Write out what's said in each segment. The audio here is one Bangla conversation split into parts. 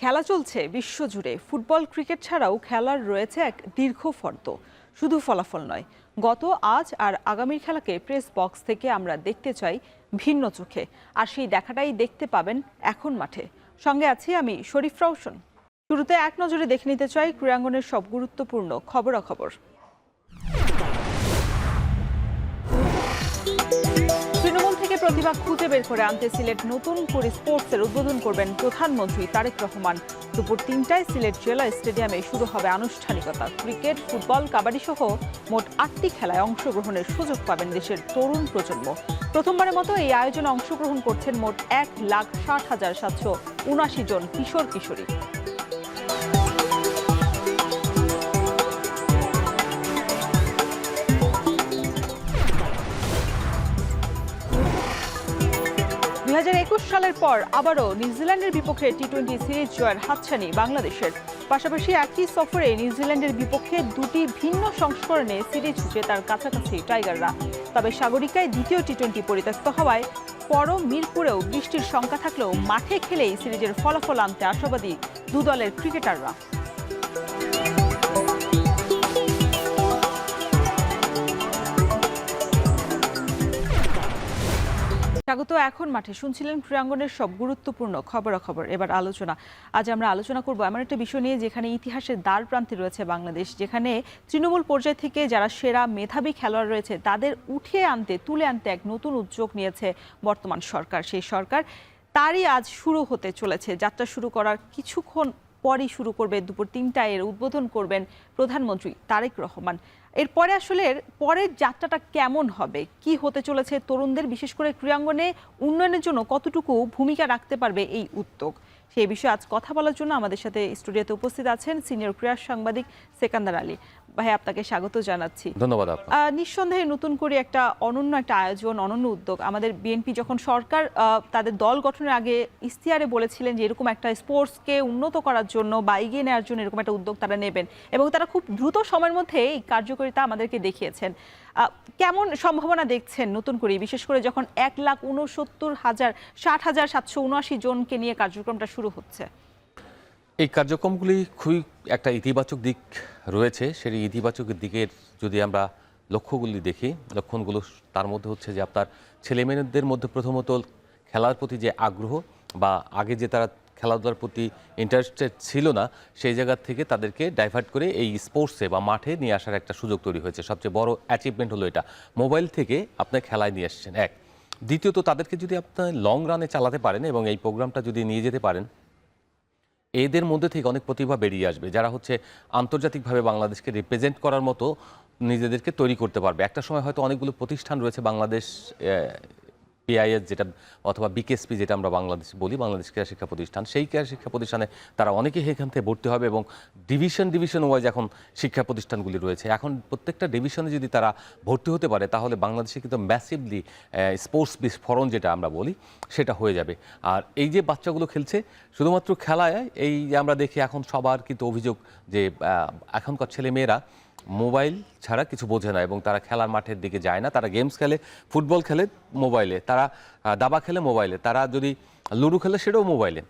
খেলা চলছে বিশ্বজুড়ে। ফুটবল ক্রিকেট ছাড়াও খেলার রয়েছে এক দীর্ঘ ফর্দ। শুধু ফলাফল নয়, গত, আজ আর আগামীর খেলাকে প্রেস বক্স থেকে আমরা দেখতে চাই ভিন্ন চোখে। আর সেই দেখাটাই দেখতে পাবেন এখন মাঠে। সঙ্গে আছি আমি শরীফ রওশন। শুরুতে এক নজরে দেখে নিতে চাই ক্রীড়াঙ্গনের সব গুরুত্বপূর্ণ খবরাখবর। তৃণমূল থেকে প্রতিভা খুঁজে বের করে আনতে সিলেট নতুন করে স্পোর্টসের উদ্বোধন করবেন প্রধানমন্ত্রী তারেক রহমান। দুপুর ৩টায় সিলেট জেলা স্টেডিয়ামে শুরু হবে আনুষ্ঠানিকতা। ক্রিকেট, ফুটবল, কাবাডি সহ মোট ৮টি খেলায় অংশগ্রহণের সুযোগ পাবেন দেশের তরুণ প্রজন্ম। প্রথমবারের মতো এই আয়োজনে অংশগ্রহণ করছেন মোট ১,৬০,৭৭৯ জন কিশোর কিশোরী। সালের পর আবারও নিউজিল্যান্ডের বিপক্ষে টি-20 সিরিজ জয়ের হাতছানি বাংলাদেশের। পাশাপাশি একই সফরে নিউজিল্যান্ডের বিপক্ষে দুটি ভিন্ন সংস্করণে সিরিজ জেতার কাছাকাছি টাইগাররা। তবে সাগরিকায় দ্বিতীয় টি-20 পরিত্যক্ত হওয়ায় পরম মিরপুরেও বৃষ্টির শঙ্কা থাকলেও মাঠে খেলেই সিরিজের ফলাফল আনতে আশাবাদী দু দলের ক্রিকেটাররা। স্বাগত এখন মাঠে। শুনছিলেন ক্রীড়াঙ্গনের সব গুরুত্বপূর্ণ খবরাখবর। এবার আলোচনা। আজ আমরা আলোচনা করব এমন একটা বিষয় নিয়ে যেখানে ইতিহাসের দ্বার প্রান্তে রয়েছে বাংলাদেশ, যেখানে তৃণমূল পর্যায় থেকে যারা সেরা মেধাবী খেলোয়াড় রয়েছে তাদের উঠিয়ে আনতে, তুলে আনতে এক নতুন উদ্যোগ নিয়েছে বর্তমান সরকার। সেই সরকার তারই আজ শুরু হতে চলেছে। যাত্রা শুরু করার কিছুক্ষণ পরই শুরু করবে, দুপুর ৩টায় এর উদ্বোধন করবেন প্রধানমন্ত্রী তারেক রহমান। এরপরে আসলে পরের যাত্রাটা কেমন হবে, কি হতে চলেছে, তরুণদের বিশেষ করে ক্রীড়াঙ্গনে উন্নয়নের জন্য কতটুকু ভূমিকা রাখতে পারবে এই উদ্যোগ, সেই বিষয়ে আজ কথা বলার জন্য আমাদের সাথে স্টুডিওতে উপস্থিত আছেন সিনিয়র ক্রীড়া সাংবাদিক সেকান্দার আলী। ভাই, আপনাকে স্বাগত জানাচ্ছি। ধন্যবাদ। নিঃসন্দেহে নতুন করে একটা অনন্য একটা আয়োজন, অনন্য উদ্যোগ। আমাদের বিএনপি যখন সরকার তাদের দল গঠনের আগে ইশতেহারে বলেছিলেন যে এরকম একটা স্পোর্টসকে উন্নত করার জন্য বা এগিয়ে নেওয়ার জন্য এরকম একটা উদ্যোগ তারা নেবেন, এবং তারা খুব দ্রুত সময়ের মধ্যে এই কার্যকারিতা আমাদেরকে দেখিয়েছেন। কেমন সম্ভাবনা দেখছেন নতুন করে, বিশেষ করে যখন ১,৬০,৭৭৯ জনকে নিয়ে কার্যক্রমটা শুরু হচ্ছে? এই কার্যক্রমগুলি খুবই একটা ইতিবাচক দিক রয়েছে। সেই ইতিবাচক দিকের যদি আমরা লক্ষ্যগুলি দেখি, লক্ষণগুলো তার মধ্যে হচ্ছে যে আপনার ছেলেমেয়েদের মধ্যে প্রথমত খেলার প্রতি যে আগ্রহ, বা আগে যে তারা খেলাধুলার প্রতি ইন্টারেস্টেড ছিল না, সেই জায়গা থেকে তাদেরকে ডাইভার্ট করে এই স্পোর্টসে বা মাঠে নিয়ে আসার একটা সুযোগ তৈরি হয়েছে। সবচেয়ে বড় অ্যাচিভমেন্ট হলো এটা, মোবাইল থেকে আপনার খেলায় নিয়ে আসছেন। এক, দ্বিতীয়ত তাদেরকে যদি আপনার লং রানে চালাতে পারেন এবং এই প্রোগ্রামটা যদি নিয়ে যেতে পারেন, এদের মধ্যে থেকে অনেক প্রতিভা বেরিয়ে আসবে, যারা হচ্ছে আন্তর্জাতিকভাবে বাংলাদেশকে রিপ্রেজেন্ট করার মতো নিজেদেরকে তৈরি করতে পারবে। একটা সময় হয়তো অনেকগুলো প্রতিষ্ঠান রয়েছে বাংলাদেশ পিআইএস যেটা, অথবা বিকেএসপি যেটা আমরা বাংলাদেশ বলি, বাংলাদেশ ক্রীড়া শিক্ষা প্রতিষ্ঠান, সেই ক্রীড়া শিক্ষা প্রতিষ্ঠানে তারা অনেকেই এখান থেকে ভর্তি হবে, এবং ডিভিশন ওয়াইজ এখন শিক্ষা প্রতিষ্ঠানগুলি রয়েছে। এখন প্রত্যেকটা ডিভিশনে যদি তারা ভর্তি হতে পারে, তাহলে বাংলাদেশে কিন্তু ম্যাসিভলি স্পোর্টস বিস্ফোরণ যেটা আমরা বলি সেটা হয়ে যাবে। আর এই যে বাচ্চাগুলো খেলছে শুধুমাত্র খেলায়, এই আমরা দেখি এখন সবার কিন্তু অভিযোগ যে এখনকার ছেলেমেয়েরা মোবাইল ছাড়া কিছু বোঝে না, এবং তারা খেলার মাঠের দিকে যায় না। তারা গেমস খেলে, ফুটবল খেলে মোবাইলে, তারা দাবা খেলে মোবাইলে, তারা যদি লুডো খেলে সেটাও মোবাইলে।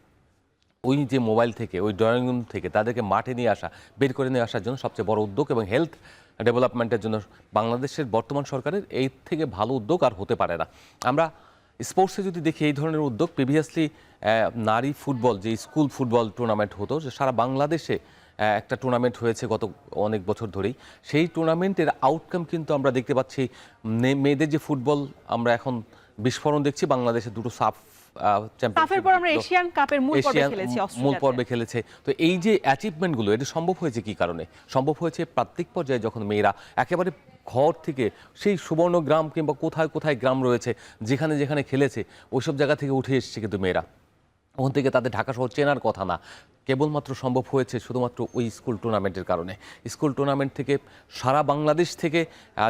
ওই যে মোবাইল থেকে, ওই ড্রয়িং রুম থেকে তাদেরকে মাঠে নিয়ে আসা, বের করে নিয়ে আসার জন্য সবচেয়ে বড় উদ্যোগ, এবং হেলথ ডেভেলপমেন্টের জন্য বাংলাদেশের বর্তমান সরকারের এই থেকে ভালো উদ্যোগ আর হতে পারে না। আমরা স্পোর্টসে যদি দেখি এই ধরনের উদ্যোগ, প্রিভিয়াসলি নারী ফুটবল, যে স্কুল ফুটবল টুর্নামেন্ট হতো, যে সারা বাংলাদেশে একটা টুর্নামেন্ট হয়েছে গত অনেক বছর ধরেই, সেই টুর্নামেন্টের আউটকাম কিন্তু আমরা দেখতে পাচ্ছি। মেয়েদের যে ফুটবল আমরা এখন বিস্ফোরণ দেখছি, বাংলাদেশে দুটো সাফ মূল পর্বে খেলেছে। তো এই যে অ্যাচিভমেন্টগুলো, এটা সম্ভব হয়েছে কি কারণে? সম্ভব হয়েছে প্রান্তিক পর্যায়ে যখন মেয়েরা একেবারে ঘর থেকে, সেই সুবর্ণ গ্রাম কিংবা কোথায় কোথায় গ্রাম রয়েছে যেখানে যেখানে খেলেছে, ওইসব জায়গা থেকে উঠে এসেছে কিন্তু মেয়েরা। ওখান থেকে তাদের ঢাকা শহর চেনার কথা না, কেবলমাত্র সম্ভব হয়েছে শুধুমাত্র ওই স্কুল টুর্নামেন্টের কারণে। স্কুল টুর্নামেন্ট থেকে সারা বাংলাদেশ থেকে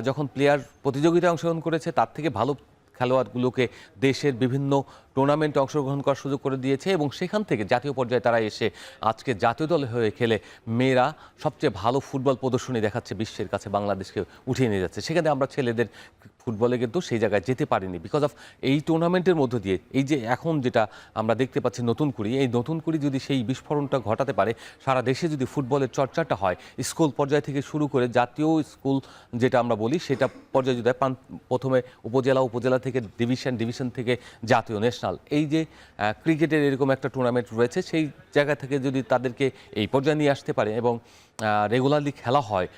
যখন প্লেয়ার প্রতিযোগিতায় অংশগ্রহণ করেছে, তার থেকে ভালো খেলোয়াড়গুলোকে দেশের বিভিন্ন টুর্নামেন্টে অংশগ্রহণ করার সুযোগ করে দিয়েছে এবং সেখান থেকে জাতীয় পর্যায়ে তারা এসে আজকে জাতীয় দলে হয়ে খেলে মেয়েরা সবচেয়ে ভালো ফুটবল প্রদর্শনী দেখাচ্ছে, বিশ্বের কাছে বাংলাদেশকে উঠিয়ে নিয়ে যাচ্ছে। সেখানে আমরা ছেলেদের ফুটবলে কিন্তু সেই জায়গায় যেতে পারিনি বিকজ অফ এই টুর্নামেন্টের মধ্য দিয়ে। এই যে এখন যেটা আমরা দেখতে পাচ্ছি নতুন কুড়ি, এই নতুন কুড়ি যদি সেই বিস্ফোরণটা ঘটাতে পারে, সারা দেশে যদি ফুটবলের চর্চাটা হয় স্কুল পর্যায় থেকে শুরু করে জাতীয় স্কুল যেটা আমরা বলি সেটা পর্যায়ে যদি প্রথমে উপজেলা থেকে ডিভিশন থেকে জাতীয় ন্যাশনাল, এই যে ক্রিকেটের এরকম একটা টুর্নামেন্ট রয়েছে সেই জায়গা থেকে যদি তাদেরকে এই পর্যায়ে নিয়ে আসতে পারে এবং রেগুলারলি খেলা হয়,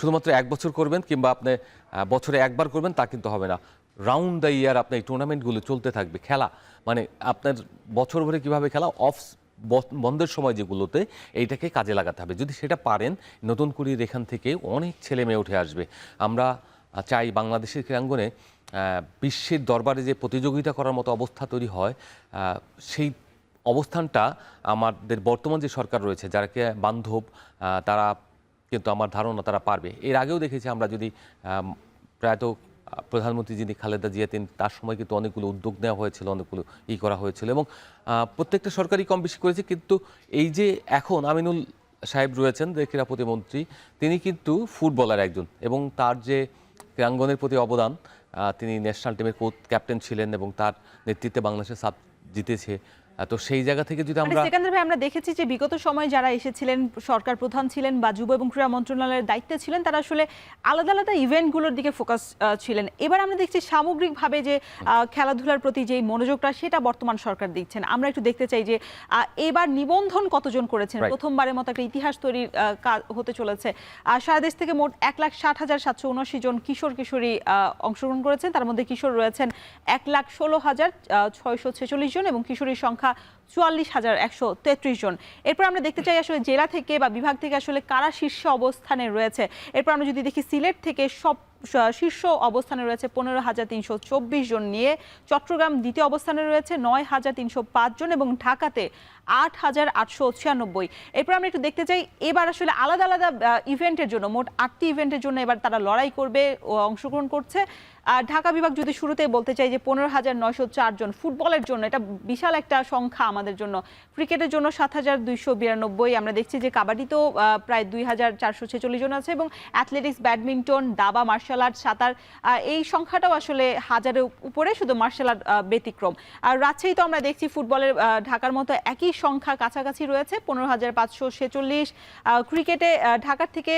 শুধুমাত্র এক বছর করবেন কিংবা আপনি বছরে একবার করবেন তা কিন্তু হবে না, রাউন্ড দ্য ইয়ার আপনার এই টুর্নামেন্টগুলো চলতে থাকবে। খেলা মানে আপনার বছর ভরে কীভাবে খেলা, বন্ধের সময় যেগুলোতে এইটাকে কাজে লাগাতে হবে। যদি সেটা পারেন, নতুন কুড়ির এখান থেকে অনেক ছেলে মেয়ে উঠে আসবে। আমরা চাই বাংলাদেশের ক্রীড়াঙ্গনে বিশ্বের দরবারে যে প্রতিযোগিতা করার মতো অবস্থা তৈরি হয়, সেই অবস্থানটা আমাদের বর্তমান যে সরকার রয়েছে যারাকে বান্ধব, তারা কিন্তু আমার ধারণা তারা পারবে। এর আগেও দেখেছি আমরা, যদি প্রায়ত প্রধানমন্ত্রী যিনি খালেদা জিয়া, তার সময় কিন্তু অনেকগুলো উদ্যোগ নেওয়া হয়েছিল, অনেকগুলো করা হয়েছিল এবং প্রত্যেকটা সরকারই কম বেশি করেছে। কিন্তু এই যে এখন আমিনুল সাহেব রয়েছেন যে ক্রীড়া প্রতিমন্ত্রী, তিনি কিন্তু ফুটবলার একজন এবং তার যে ক্রীড়াঙ্গনের প্রতি অবদান, তিনি ন্যাশনাল টিমের ক্যাপ্টেন ছিলেন এবং তার নেতৃত্বে বাংলাদেশের সাপ জিতেছে। তো সেই জায়গা থেকে যদি আমরা সেকেন্দ্র ভাই, আমরা দেখেছি যে বিগত সময়ে যারা এসেছিলেন, সরকার প্রধান ছিলেন বা যুব এবং ক্রীড়া মন্ত্রণালয়ের দায়িত্বে ছিলেন, তারা আসলে আলাদা আলাদা ইভেন্টগুলোর দিকে ফোকাস ছিলেন। এবার আমরা দেখছি সামগ্রিকভাবে যে খেলাধুলার প্রতি যে মনোযোগটা, সেটা বর্তমান সরকার দিচ্ছেন। আমরা একটু দেখতে চাই যে এবার নিবন্ধন কতজন করেছেন, প্রথমবারের মতো একটা ইতিহাস তৈরির কাজ হতে চলেছে। সারা দেশ থেকে মোট 1,60,779 জন কিশোর কিশোরী অংশগ্রহণ করেছেন। তার মধ্যে কিশোর রয়েছেন 1,16,646 জন এবং কিশোরীর সংখ্যা 44,133 জন। এরপর আমরা দেখতে চাই আসলে জেলা থেকে বা বিভাগ থেকে আসলে কারা শীর্ষ অবস্থানে রয়েছে। এরপর আমরা যদি দেখি সিলেট থেকে সব শীর্ষ অবস্থানে রয়েছে 15,324 জন নিয়ে, চট্টগ্রাম দ্বিতীয় অবস্থানে রয়েছে 9,305 জন এবং ঢাকাতে 8,896। এরপর আমরা একটু দেখতে চাই এবার আসলে আলাদা আলাদা ইভেন্টের জন্য, মোট 8টি ইভেন্টের জন্য এবার তারা লড়াই করবে ও অংশগ্রহণ করছে। ঢাকা বিভাগ যদি শুরুতেই বলতে চাই যে 15,904 জন ফুটবলের জন্য, এটা বিশাল একটা সংখ্যা আমাদের জন্য। ক্রিকেটের জন্য 7,292। আমরা দেখছি যে কাবাডিতেও প্রায় 2,446 জন আছে এবং অ্যাথলেটিক্স, ব্যাডমিন্টন, দাবা, মার্শাল আর্ট, সাঁতার, এই সংখ্যাটাও আসলে হাজারের উপরে, শুধু মার্শাল আর্ট ব্যতিক্রম। আর রাজশাহী তো আমরা দেখছি ফুটবলের ঢাকার মতো একই সংখ্যা কাছাকাছি রয়েছে, 15,546। ক্রিকেটে ঢাকার থেকে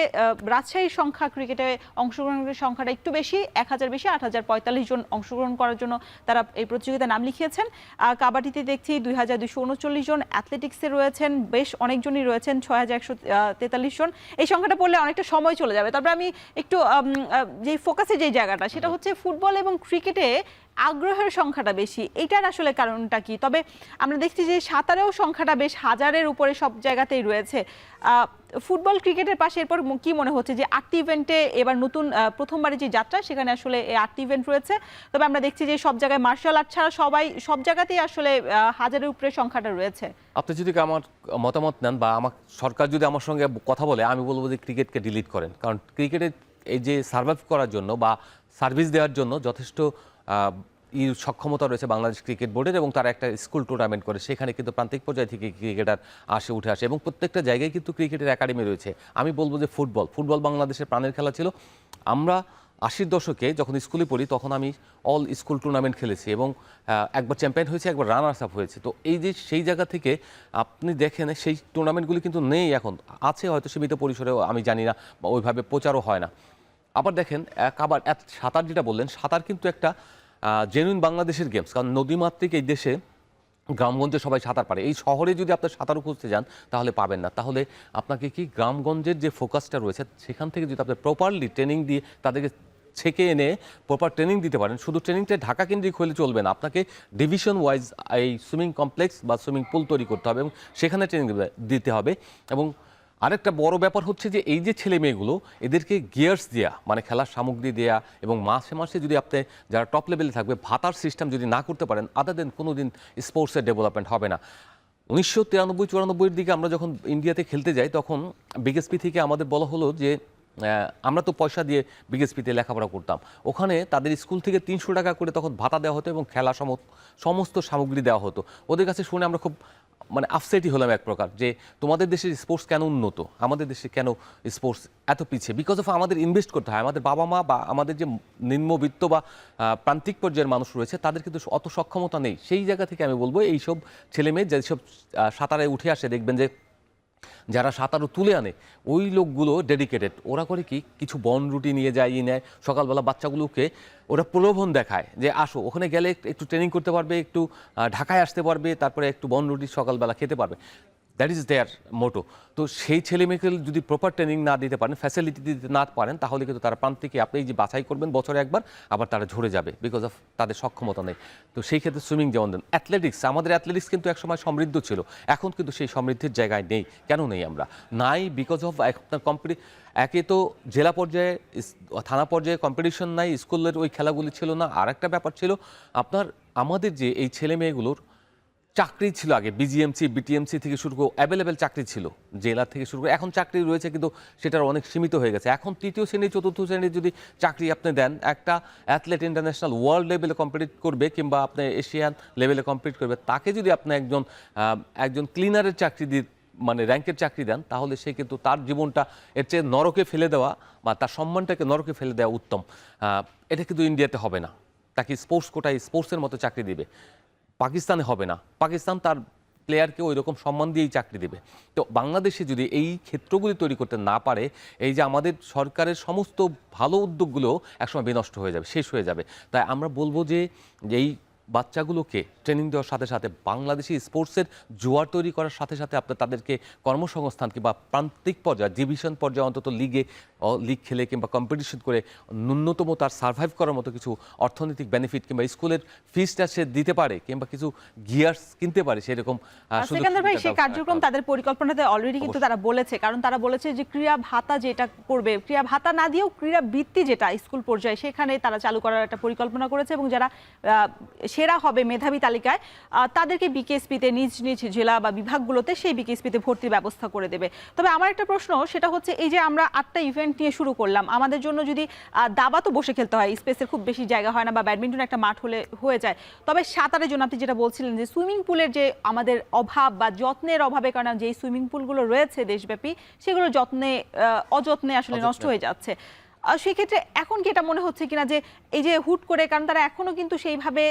রাজশাহীর সংখ্যা, ক্রিকেটে অংশগ্রহণের সংখ্যাটা একটু বেশি, 1,000 বেশি, 8,045 জন অংশগ্রহণ করার জন্য তারা এই প্রতিযোগিতায় নাম লিখিয়েছেন। কাবাডিতে দেখছি 2,239 জন, অ্যাথলেটিক্সে রয়েছেন বেশ অনেকজনই রয়েছেন, 6,143 জন। এই সংখ্যাটা পড়লে অনেকটা সময় চলে যাবে। তবে আমি একটু যে ফোকাসের যে জায়গাটা, সেটা হচ্ছে ফুটবল এবং ক্রিকেটে আগ্রহের সংখ্যাটা বেশি, এটার আসলে কারণটা কি? তবে আমরা দেখছি যে সাঁতারেও সংখ্যাটা বেশ হাজারের উপরে সব জায়গাতেই রয়েছে। ফুটবল ক্রিকেটের পাশে এরপর কি মনে হচ্ছে যে 8টি ইভেন্টে এবার নতুন প্রথমবারের যে যাত্রা, সেখানে আসলে এই 8টি ইভেন্ট রয়েছে। তবে আমরা দেখছি যে সব জায়গায় মার্শাল আর্ট ছাড়া সব জায়গাতেই আসলে হাজারের উপরে সংখ্যাটা রয়েছে। আপনি যদি আমার মতামত নেন বা আমার সরকার যদি আমার সঙ্গে কথা বলে, আমি বলবো যে ক্রিকেটকে ডিলিট করেন। কারণ ক্রিকেটের এই যে সার্ভাইভ করার জন্য বা সার্ভিস দেওয়ার জন্য যথেষ্ট সক্ষমতা রয়েছে বাংলাদেশ ক্রিকেট বোর্ডের এবং তারা একটা স্কুল টুর্নামেন্ট করে, সেখানে কিন্তু প্রান্তিক পর্যায় থেকে ক্রিকেটার উঠে আসে এবং প্রত্যেকটা জায়গায় কিন্তু ক্রিকেটের একাডেমি রয়েছে। আমি বলবো যে ফুটবল বাংলাদেশের প্রাণের খেলা ছিল। আমরা 80-র দশকে যখন স্কুলে পড়ি তখন আমি অল স্কুল টুর্নামেন্ট খেলেছি এবং একবার চ্যাম্পিয়ন হয়েছে, একবার রানার্স আপ হয়েছে। তো এই যে সেই জায়গা থেকে আপনি দেখেন সেই টুর্নামেন্টগুলি কিন্তু নেই, এখন আছে হয়তো সীমিত পরিসরেও, আমি জানি না, বা ওইভাবে প্রচারও হয় না। আবার দেখেন আবার সাঁতার যেটা বললেন, সাঁতার কিন্তু একটা জেনুইন বাংলাদেশের গেমস। কারণ নদীমাতৃক এই দেশে গ্রামগঞ্জে সবাই সাঁতার পারে। এই শহরে যদি আপনার সাঁতার খুঁজতে যান তাহলে পাবেন না। তাহলে আপনাকে কি গ্রামগঞ্জের যে ফোকাসটা রয়েছে সেখান থেকে যদি আপনি প্রপারলি ট্রেনিং দিয়ে তাদেরকে ছেঁকে এনে প্রপার ট্রেনিং দিতে পারেন, শুধু ট্রেনিংটা ঢাকা কেন্দ্রিক হলে চলবে না, আপনাকে ডিভিশন ওয়াইজ এই সুইমিং কমপ্লেক্স বা সুইমিং পুল তৈরি করতে হবে এবং সেখানে ট্রেনিং দিতে হবে। এবং আরেকটা বড় ব্যাপার হচ্ছে যে এই যে ছেলে মেয়েগুলো, এদেরকে গিয়ার্স দেওয়া, মানে খেলার সামগ্রী দেওয়া এবং মাসে মাসে যদি আপনি যারা টপ লেভেলে থাকবে ভাতার সিস্টেম যদি না করতে পারেন, আদার দেন কোনো দিন স্পোর্টসের ডেভেলপমেন্ট হবে না। 1993-94 দিকে আমরা যখন ইন্ডিয়াতে খেলতে যাই তখন বিকেএসপি থেকে আমাদের বলা হলো যে আমরা তো পয়সা দিয়ে বিকেএসপিতে লেখাপড়া করতাম, ওখানে তাদের স্কুল থেকে 300 টাকা করে তখন ভাতা দেওয়া হতো এবং খেলা সমস্ত সামগ্রী দেওয়া হতো। ওদের কাছে শুনে আমরা খুব মানে আপসেটই হলাম এক প্রকার, যে তোমাদের দেশের স্পোর্টস কেন উন্নত, আমাদের দেশে কেন স্পোর্টস এত পিছিয়ে। বিকজ অফ আমাদের ইনভেস্ট করতে হয়। আমাদের বাবা মা বা আমাদের যে নিম্নবিত্ত বা প্রান্তিক পর্যায়ের মানুষ রয়েছে তাদের কিন্তু অত সক্ষমতা নেই। সেই জায়গা থেকে আমি বলবো এইসব ছেলেমেয়ে যেসব সাঁতারে উঠে আসে, দেখবেন যে যারা সাঁতারু তুলে আনে ওই লোকগুলো ডেডিকেটেড। ওরা করে কি, কিছু বন রুটি নিয়ে যায়, নেয় সকালবেলা বাচ্চাগুলোকে ওরা প্রলোভন দেখায় যে আসো, ওখানে গেলে একটু ট্রেনিং করতে পারবে, একটু ঢাকায় আসতে পারবে, তারপরে একটু বন রুটি সকালবেলা খেতে পারবে। দ্যাট ইজ দেয়ার মোটো। তো সেই ছেলেমেয়েকে যদি প্রপার ট্রেনিং না দিতে পারেন, ফ্যাসিলিটি দিতে না পারেন, তাহলে কিন্তু তারা প্রান্তিকে আপনি এই যে বাছাই করবেন বছরে একবার, আবার তারা ঝরে যাবে বিকজ অফ তাদের সক্ষমতা নেই। তো সেই ক্ষেত্রে সুইমিং যেমন দেন, অ্যাথলেটিক্স, আমাদের অ্যাথলেটিক্স কিন্তু একসময় সমৃদ্ধ ছিল, এখন কিন্তু সেই সমৃদ্ধির জায়গায় নেই। কেন নেই আমরা? নাই বিকজ অফ আপনার একে তো জেলা পর্যায়ে থানা পর্যায়ে কম্পিটিশন নাই, স্কুলের ওই খেলাগুলি ছিল না। আর একটা ব্যাপার ছিল আপনার, আমাদের যে এই ছেলে মেয়েগুলোর চাকরি ছিল আগে, বিজিএমসি বিটিএমসি থেকে শুরু করে অ্যাভেলেবেল চাকরি ছিল, জেলা থেকে শুরু করে। এখন চাকরি রয়েছে কিন্তু সেটার অনেক সীমিত হয়ে গেছে। এখন তৃতীয় শ্রেণী চতুর্থ শ্রেণীর যদি চাকরি আপনি দেন, একটা অ্যাথলেট ইন্টারন্যাশনাল ওয়ার্ল্ড লেভেলে কম্পিট করবে কিংবা আপনি এশিয়ান লেভেলে কম্পিট করবে, তাকে যদি আপনি একজন ক্লিনারের চাকরি দিয়ে মানে র্যাঙ্কের চাকরি দেন, তাহলে সে কিন্তু তার জীবনটা এর চেয়ে নরকে ফেলে দেওয়া বা তার সম্মানটাকে নরকে ফেলে দেওয়া উত্তম। এটা কিন্তু ইন্ডিয়াতে হবে না। তাকে স্পোর্টস কোটায় স্পোর্টসের মতো চাকরি দিবে। পাকিস্তানে হবে না, পাকিস্তান তার প্লেয়ারকে ওই রকম সম্মান দিয়েই চাকরি দেবে। তো বাংলাদেশে যদি এই ক্ষেত্রগুলি তৈরি করতে না পারে, এই যে আমাদের সরকারের সমস্ত ভালো উদ্যোগগুলো একসময় বিনষ্ট হয়ে যাবে, শেষ হয়ে যাবে। তাই আমরা বলবো যে এই বাচ্চাগুলোকে ট্রেনিং দেওয়ার সাথে সাথে বাংলাদেশি স্পোর্টসের জোয়ার তৈরি করার সাথে সাথে আপনার তাদেরকে কর্মসংস্থান কিংবা প্রান্তিক পর্যায়ে ডিভিশন পর্যায়ে অন্তত লিগ খেলে কিংবা কম্পিটিশন করে ন্যূনতম তার সার্ভাইভ করার মতো কিছু অর্থনৈতিক বেনিফিট কিংবা স্কুলের ফিসটা সে দিতে পারে কিংবা কিছু গিয়ার্স কিনতে পারে, সেরকম সেকেন্দার ভাই, সেই কার্যক্রম তাদের পরিকল্পনাতে অলরেডি কিন্তু তারা বলেছে। কারণ তারা বলেছে যে ক্রীড়া ভাতা যেটা করবে, ক্রীড়া ভাতা না দিয়েও ক্রীড়া বৃত্তি যেটা স্কুল পর্যায়ে সেখানে তারা চালু করার একটা পরিকল্পনা করেছে, এবং যারা সেরা হবে মেধাবী তালিকায় তাদেরকে বিকেএসপিতে নিজ নিজ জেলা বা বিভাগগুলোতে সেই বিকেএসপিতে ভর্তির ব্যবস্থা করে দেবে। তবে আমার একটা প্রশ্ন, সেটা হচ্ছে এই যে আমরা 8টা ইভেন্ট নিয়ে শুরু করলাম, আমাদের জন্য যদি দাবা তো বসে খেলতে হয়, স্পেসের খুব বেশি জায়গা হয় না, বা ব্যাডমিন্টন একটা মাঠ হলে হয়ে যায়। তবে সাঁতারের জন্য আপনি যেটা বলছিলেন যে সুইমিং পুলের যে আমাদের অভাব বা যত্নের অভাবে, কারণ যে সুইমিং পুলগুলো রয়েছে দেশব্যাপী, সেগুলো অযত্নে আসলে নষ্ট হয়ে যাচ্ছে। সেক্ষেত্রে এখন কি এটা মনে হচ্ছে কিনা যে এই যে হুট করে, কারণ তারা এখনো কিন্তু সেইভাবে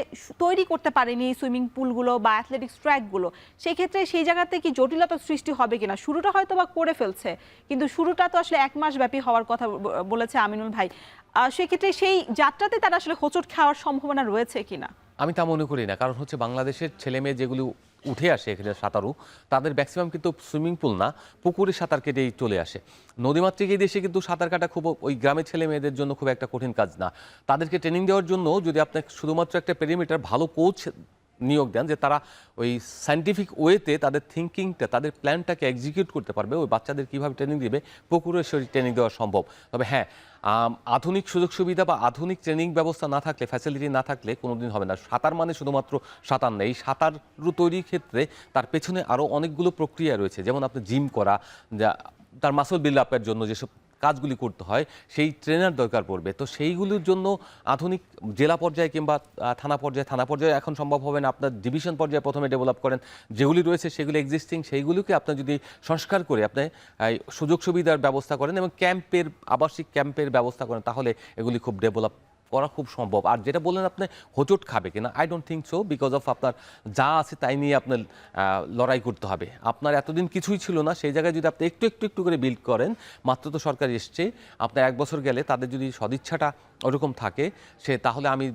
তৈরি করতে পারেনি সুইমিং পুলগুলো বা অ্যাথলেটিক্স ট্র্যাকগুলো, সেই ক্ষেত্রে সেই জায়গাতে কি জটিলতা সৃষ্টি হবে কিনা? শুরুটা হয়তো বা করে ফেলছে, কিন্তু শুরুটা তো আসলে 1 মাস ব্যাপী হওয়ার কথা বলেছে আমিনুল ভাই। সেক্ষেত্রে সেই যাত্রাতে তারা আসলে হোঁচট খাওয়ার সম্ভাবনা রয়েছে কিনা? আমি তা মনে করি না। কারণ হচ্ছে বাংলাদেশের ছেলে মেয়ে যেগুলো উঠে আসে এখানে সাঁতারু, তাদের ম্যাক্সিমাম কিন্তু সুইমিং পুল না, পুকুরে সাঁতার কেটেই চলে আসে। নদীমাতৃক এই দেশে কিন্তু সাঁতার কাটা খুব ওই গ্রামের ছেলে মেয়েদের জন্য খুব একটা কঠিন কাজ না। তাদেরকে ট্রেনিং দেওয়ার জন্য যদি আপনি শুধুমাত্র একটা পেরিমিটার ভালো কোচ নিয়োগ দেন, যে তারা ওই সায়েন্টিফিক ওয়েতে তাদের থিঙ্কিংটা, তাদের প্ল্যানটাকে এক্সিকিউট করতে পারবে, ওই বাচ্চাদের কীভাবে ট্রেনিং দিবে, পুকুরে সেই ট্রেনিং দেওয়া সম্ভব। তবে হ্যাঁ, আধুনিক সুযোগ সুবিধা বা আধুনিক ট্রেনিং ব্যবস্থা না থাকলে, ফ্যাসিলিটি না থাকলে কোনোদিন হবে না। সাঁতার মানে শুধুমাত্র সাঁতার নেই, সাঁতার তৈরির ক্ষেত্রে তার পেছনে আরও অনেকগুলো প্রক্রিয়া রয়েছে। যেমন আপনি জিম করা, যা তার মাসল বিল্ড আপের জন্য যেসব কাজগুলি করতে হয়, সেই ট্রেনার দরকার পড়বে। তো সেইগুলোর জন্য আধুনিক জেলা পর্যায়ে কিংবা থানা পর্যায়ে এখন সম্ভব হবে না। আপনার ডিভিশন পর্যায়ে প্রথমে ডেভেলপ করেন, যেগুলি রয়েছে সেগুলি এক্সিস্টিং, সেইগুলোকে আপনার যদি সংস্কার করে আপনি সুযোগ সুবিধার ব্যবস্থা করেন এবং আবাসিক ক্যাম্পের ব্যবস্থা করেন, তাহলে এগুলি খুব ডেভেলপ করা খুব সম্ভব। আর যেটা বললেন আপনি হোঁচট খাবে কিনা, I don't think so, because of আপনার যা আছে তাই নিয়ে আপনার লড়াই করতে হবে। আপনার এতদিন কিছুই ছিল না, সেই জায়গায় যদি আপনি একটু করে বিল্ড করেন, মাত্র তো সরকার এসছে, আপনার 1 বছর গেলে তাদের যদি সদিচ্ছাটা ওরকম থাকে, তাহলে আমি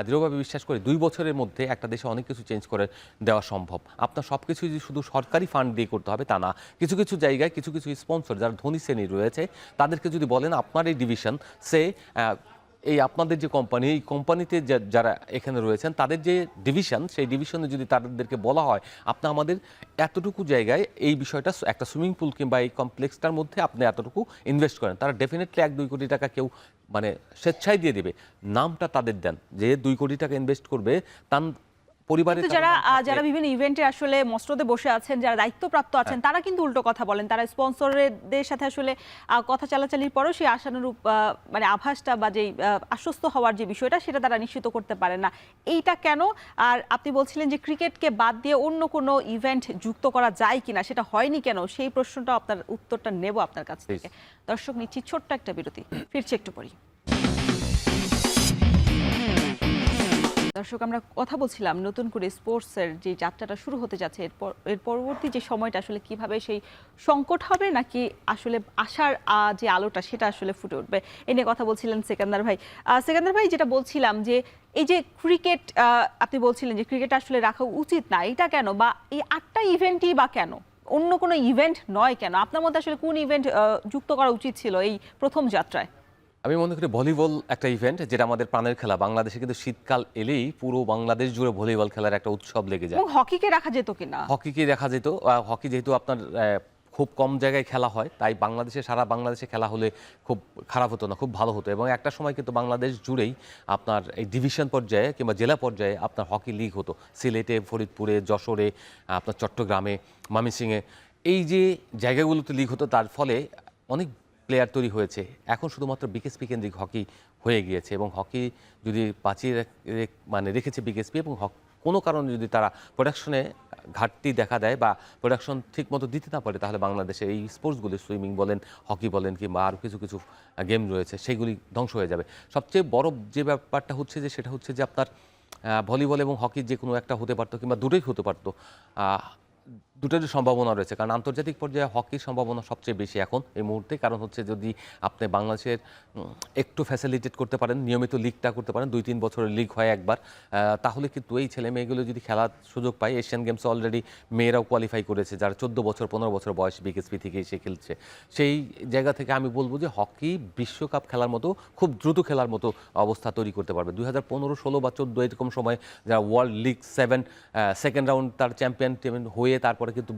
দৃঢ়ভাবে বিশ্বাস করি 2 বছরের মধ্যে একটা দেশে অনেক কিছু চেঞ্জ করে দেওয়া সম্ভব। আপনার সব কিছু যদি শুধু সরকারি ফান্ড দিয়ে করতে হবে তা না, কিছু কিছু জায়গায় কিছু স্পন্সর যারা ধনী শ্রেণী রয়েছে, তাদেরকে যদি বলেন আপনার এই ডিভিশন এই আপনাদের যে কোম্পানি, এই কোম্পানিতে যারা এখানে রয়েছেন তাদের যে ডিভিশন, সেই ডিভিশনে যদি তাদেরকে বলা হয় আপনি আমাদের এতটুকু জায়গায় এই বিষয়টা, একটা সুইমিং পুল কিংবা এই কমপ্লেক্সটার মধ্যে আপনি এতটুকু ইনভেস্ট করেন, তারা ডেফিনেটলি 1-2 কোটি টাকা কেউ মানে স্বেচ্ছায় দিয়ে দেবে। নামটা তাদের দেন, যে 2 কোটি টাকা ইনভেস্ট করবে, পরিবারের কিন্তু কারো যারা নাম থাকলে- যারা বিভিন্ন ইভেন্টে আসলে মসনদে বসে আছেন, যারা দায়িত্বপ্রাপ্ত আছেন, তারা কিন্তু উল্টো কথা বলেন। তারা স্পন্সরদের সাথে আসলে কথা চালাচালির পরেও সেই আশানুরূপ মানে আভাসটা বা যে আশ্বস্ত হওয়ার যে বিষয়টা, সেটা তারা নিশ্চিত করতে পারেন না। এইটা কেন? আর আপনি বলছিলেন যে ক্রিকেটকে বাদ দিয়ে অন্য কোনো ইভেন্ট যুক্ত করা যায় কিনা, সেটা হয়নি কেন? সেই প্রশ্নটা আপনার উত্তরটা নেব আপনার কাছ থেকে। দর্শক, নিচ্ছি ছোট্ট একটা বিরতি, ফিরছি একটু পরেই। দর্শক, আমরা কথা বলছিলাম নতুন করে স্পোর্টসের যে যাত্রাটা শুরু হতে যাচ্ছে, এর পরবর্তী যে সময়টা আসলে কিভাবে সেই সংকট হবে নাকি আসলে আশার যে আলোটা সেটা আসলে ফুটে উঠবে, এ নিয়ে কথা বলছিলেন সেকান্দার ভাই। সেকান্দার ভাই, যেটা বলছিলাম যে এই যে ক্রিকেট, আপনি বলছিলেন যে ক্রিকেট আসলে রাখা উচিত না, এটা কেন? বা এই 8টা ইভেন্টই বা কেন, অন্য কোনো ইভেন্ট নয় কেন? আপনার মধ্যে আসলে কোন ইভেন্ট যুক্ত করা উচিত ছিল এই প্রথম যাত্রায়? আমি মনে করি ভলিবল একটা ইভেন্ট, যেটা আমাদের প্রাণের খেলা। বাংলাদেশে কিন্তু শীতকাল এলেই পুরো বাংলাদেশ জুড়ে ভলিবল খেলার একটা উৎসব লেগে যায়। এবং হকিকে রাখা যেত কিনা? হকিকে দেখা যেত। হকি যেহেতু আপনার খুব কম জায়গায় খেলা হয়, তাই বাংলাদেশে, সারা বাংলাদেশে খেলা হলে খুব খারাপ হতো না, খুব ভালো হতো। এবং একটা সময় কিন্তু বাংলাদেশ জুড়েই আপনার এই ডিভিশন পর্যায়ে কিংবা জেলা পর্যায়ে আপনার হকি লিগ হতো। সিলেটে, ফরিদপুরে, যশোরে, আপনার চট্টগ্রামে, ময়মনসিংহে, এই যে জায়গাগুলোতে লিগ হতো, তার ফলে অনেক প্লেয়ার তৈরি হয়েছে। এখন শুধুমাত্র বিকেএসপি কেন্দ্রিক হকি হয়ে গিয়েছে, এবং হকি যদি বাঁচিয়ে মানে রেখেছে বিকেএসপি, এবং কোনো কারণে যদি তারা প্রোডাকশনে ঘাটতি দেখা দেয় বা প্রোডাকশন ঠিকমতো দিতে না পারে, তাহলে বাংলাদেশে এই স্পোর্টসগুলি, সুইমিং বলেন, হকি বলেন, কিংবা আরও কিছু কিছু গেম রয়েছে, সেগুলি ধ্বংস হয়ে যাবে। সবচেয়ে বড় যে ব্যাপারটা হচ্ছে যে সেটা হচ্ছে যে আপনার ভলিবল এবং হকি যে কোনো একটা হতে পারতো, কিংবা দুটোই হতে পারতো। দুটোরই সম্ভাবনা রয়েছে, কারণ আন্তর্জাতিক পর্যায়ে হকির সম্ভাবনা সবচেয়ে বেশি এখন এই মুহূর্তে। কারণ হচ্ছে যদি আপনি বাংলাদেশের একটু ফ্যাসিলিটেট করতে পারেন, নিয়মিত লিগটা করতে পারেন, 2-3 বছরের লিগ হয় একবার, তাহলে কিন্তু এই ছেলে মেয়েগুলো যদি খেলার সুযোগ পায়, এশিয়ান গেমসে অলরেডি মেয়েরাও কোয়ালিফাই করেছে, যারা 14 বছর 15 বছর বয়স বিকেএসপি থেকে এসে খেলছে। সেই জায়গা থেকে আমি বলবো যে হকি বিশ্বকাপ খেলার মতো, খুব দ্রুত খেলার মতো অবস্থা তৈরি করতে পারবে। 2015, 16 বা 14 এরকম সময় যারা ওয়ার্ল্ড লিগ 7 সেকেন্ড রাউন্ড তার চ্যাম্পিয়ন হয়ে তারপরে কিন্তু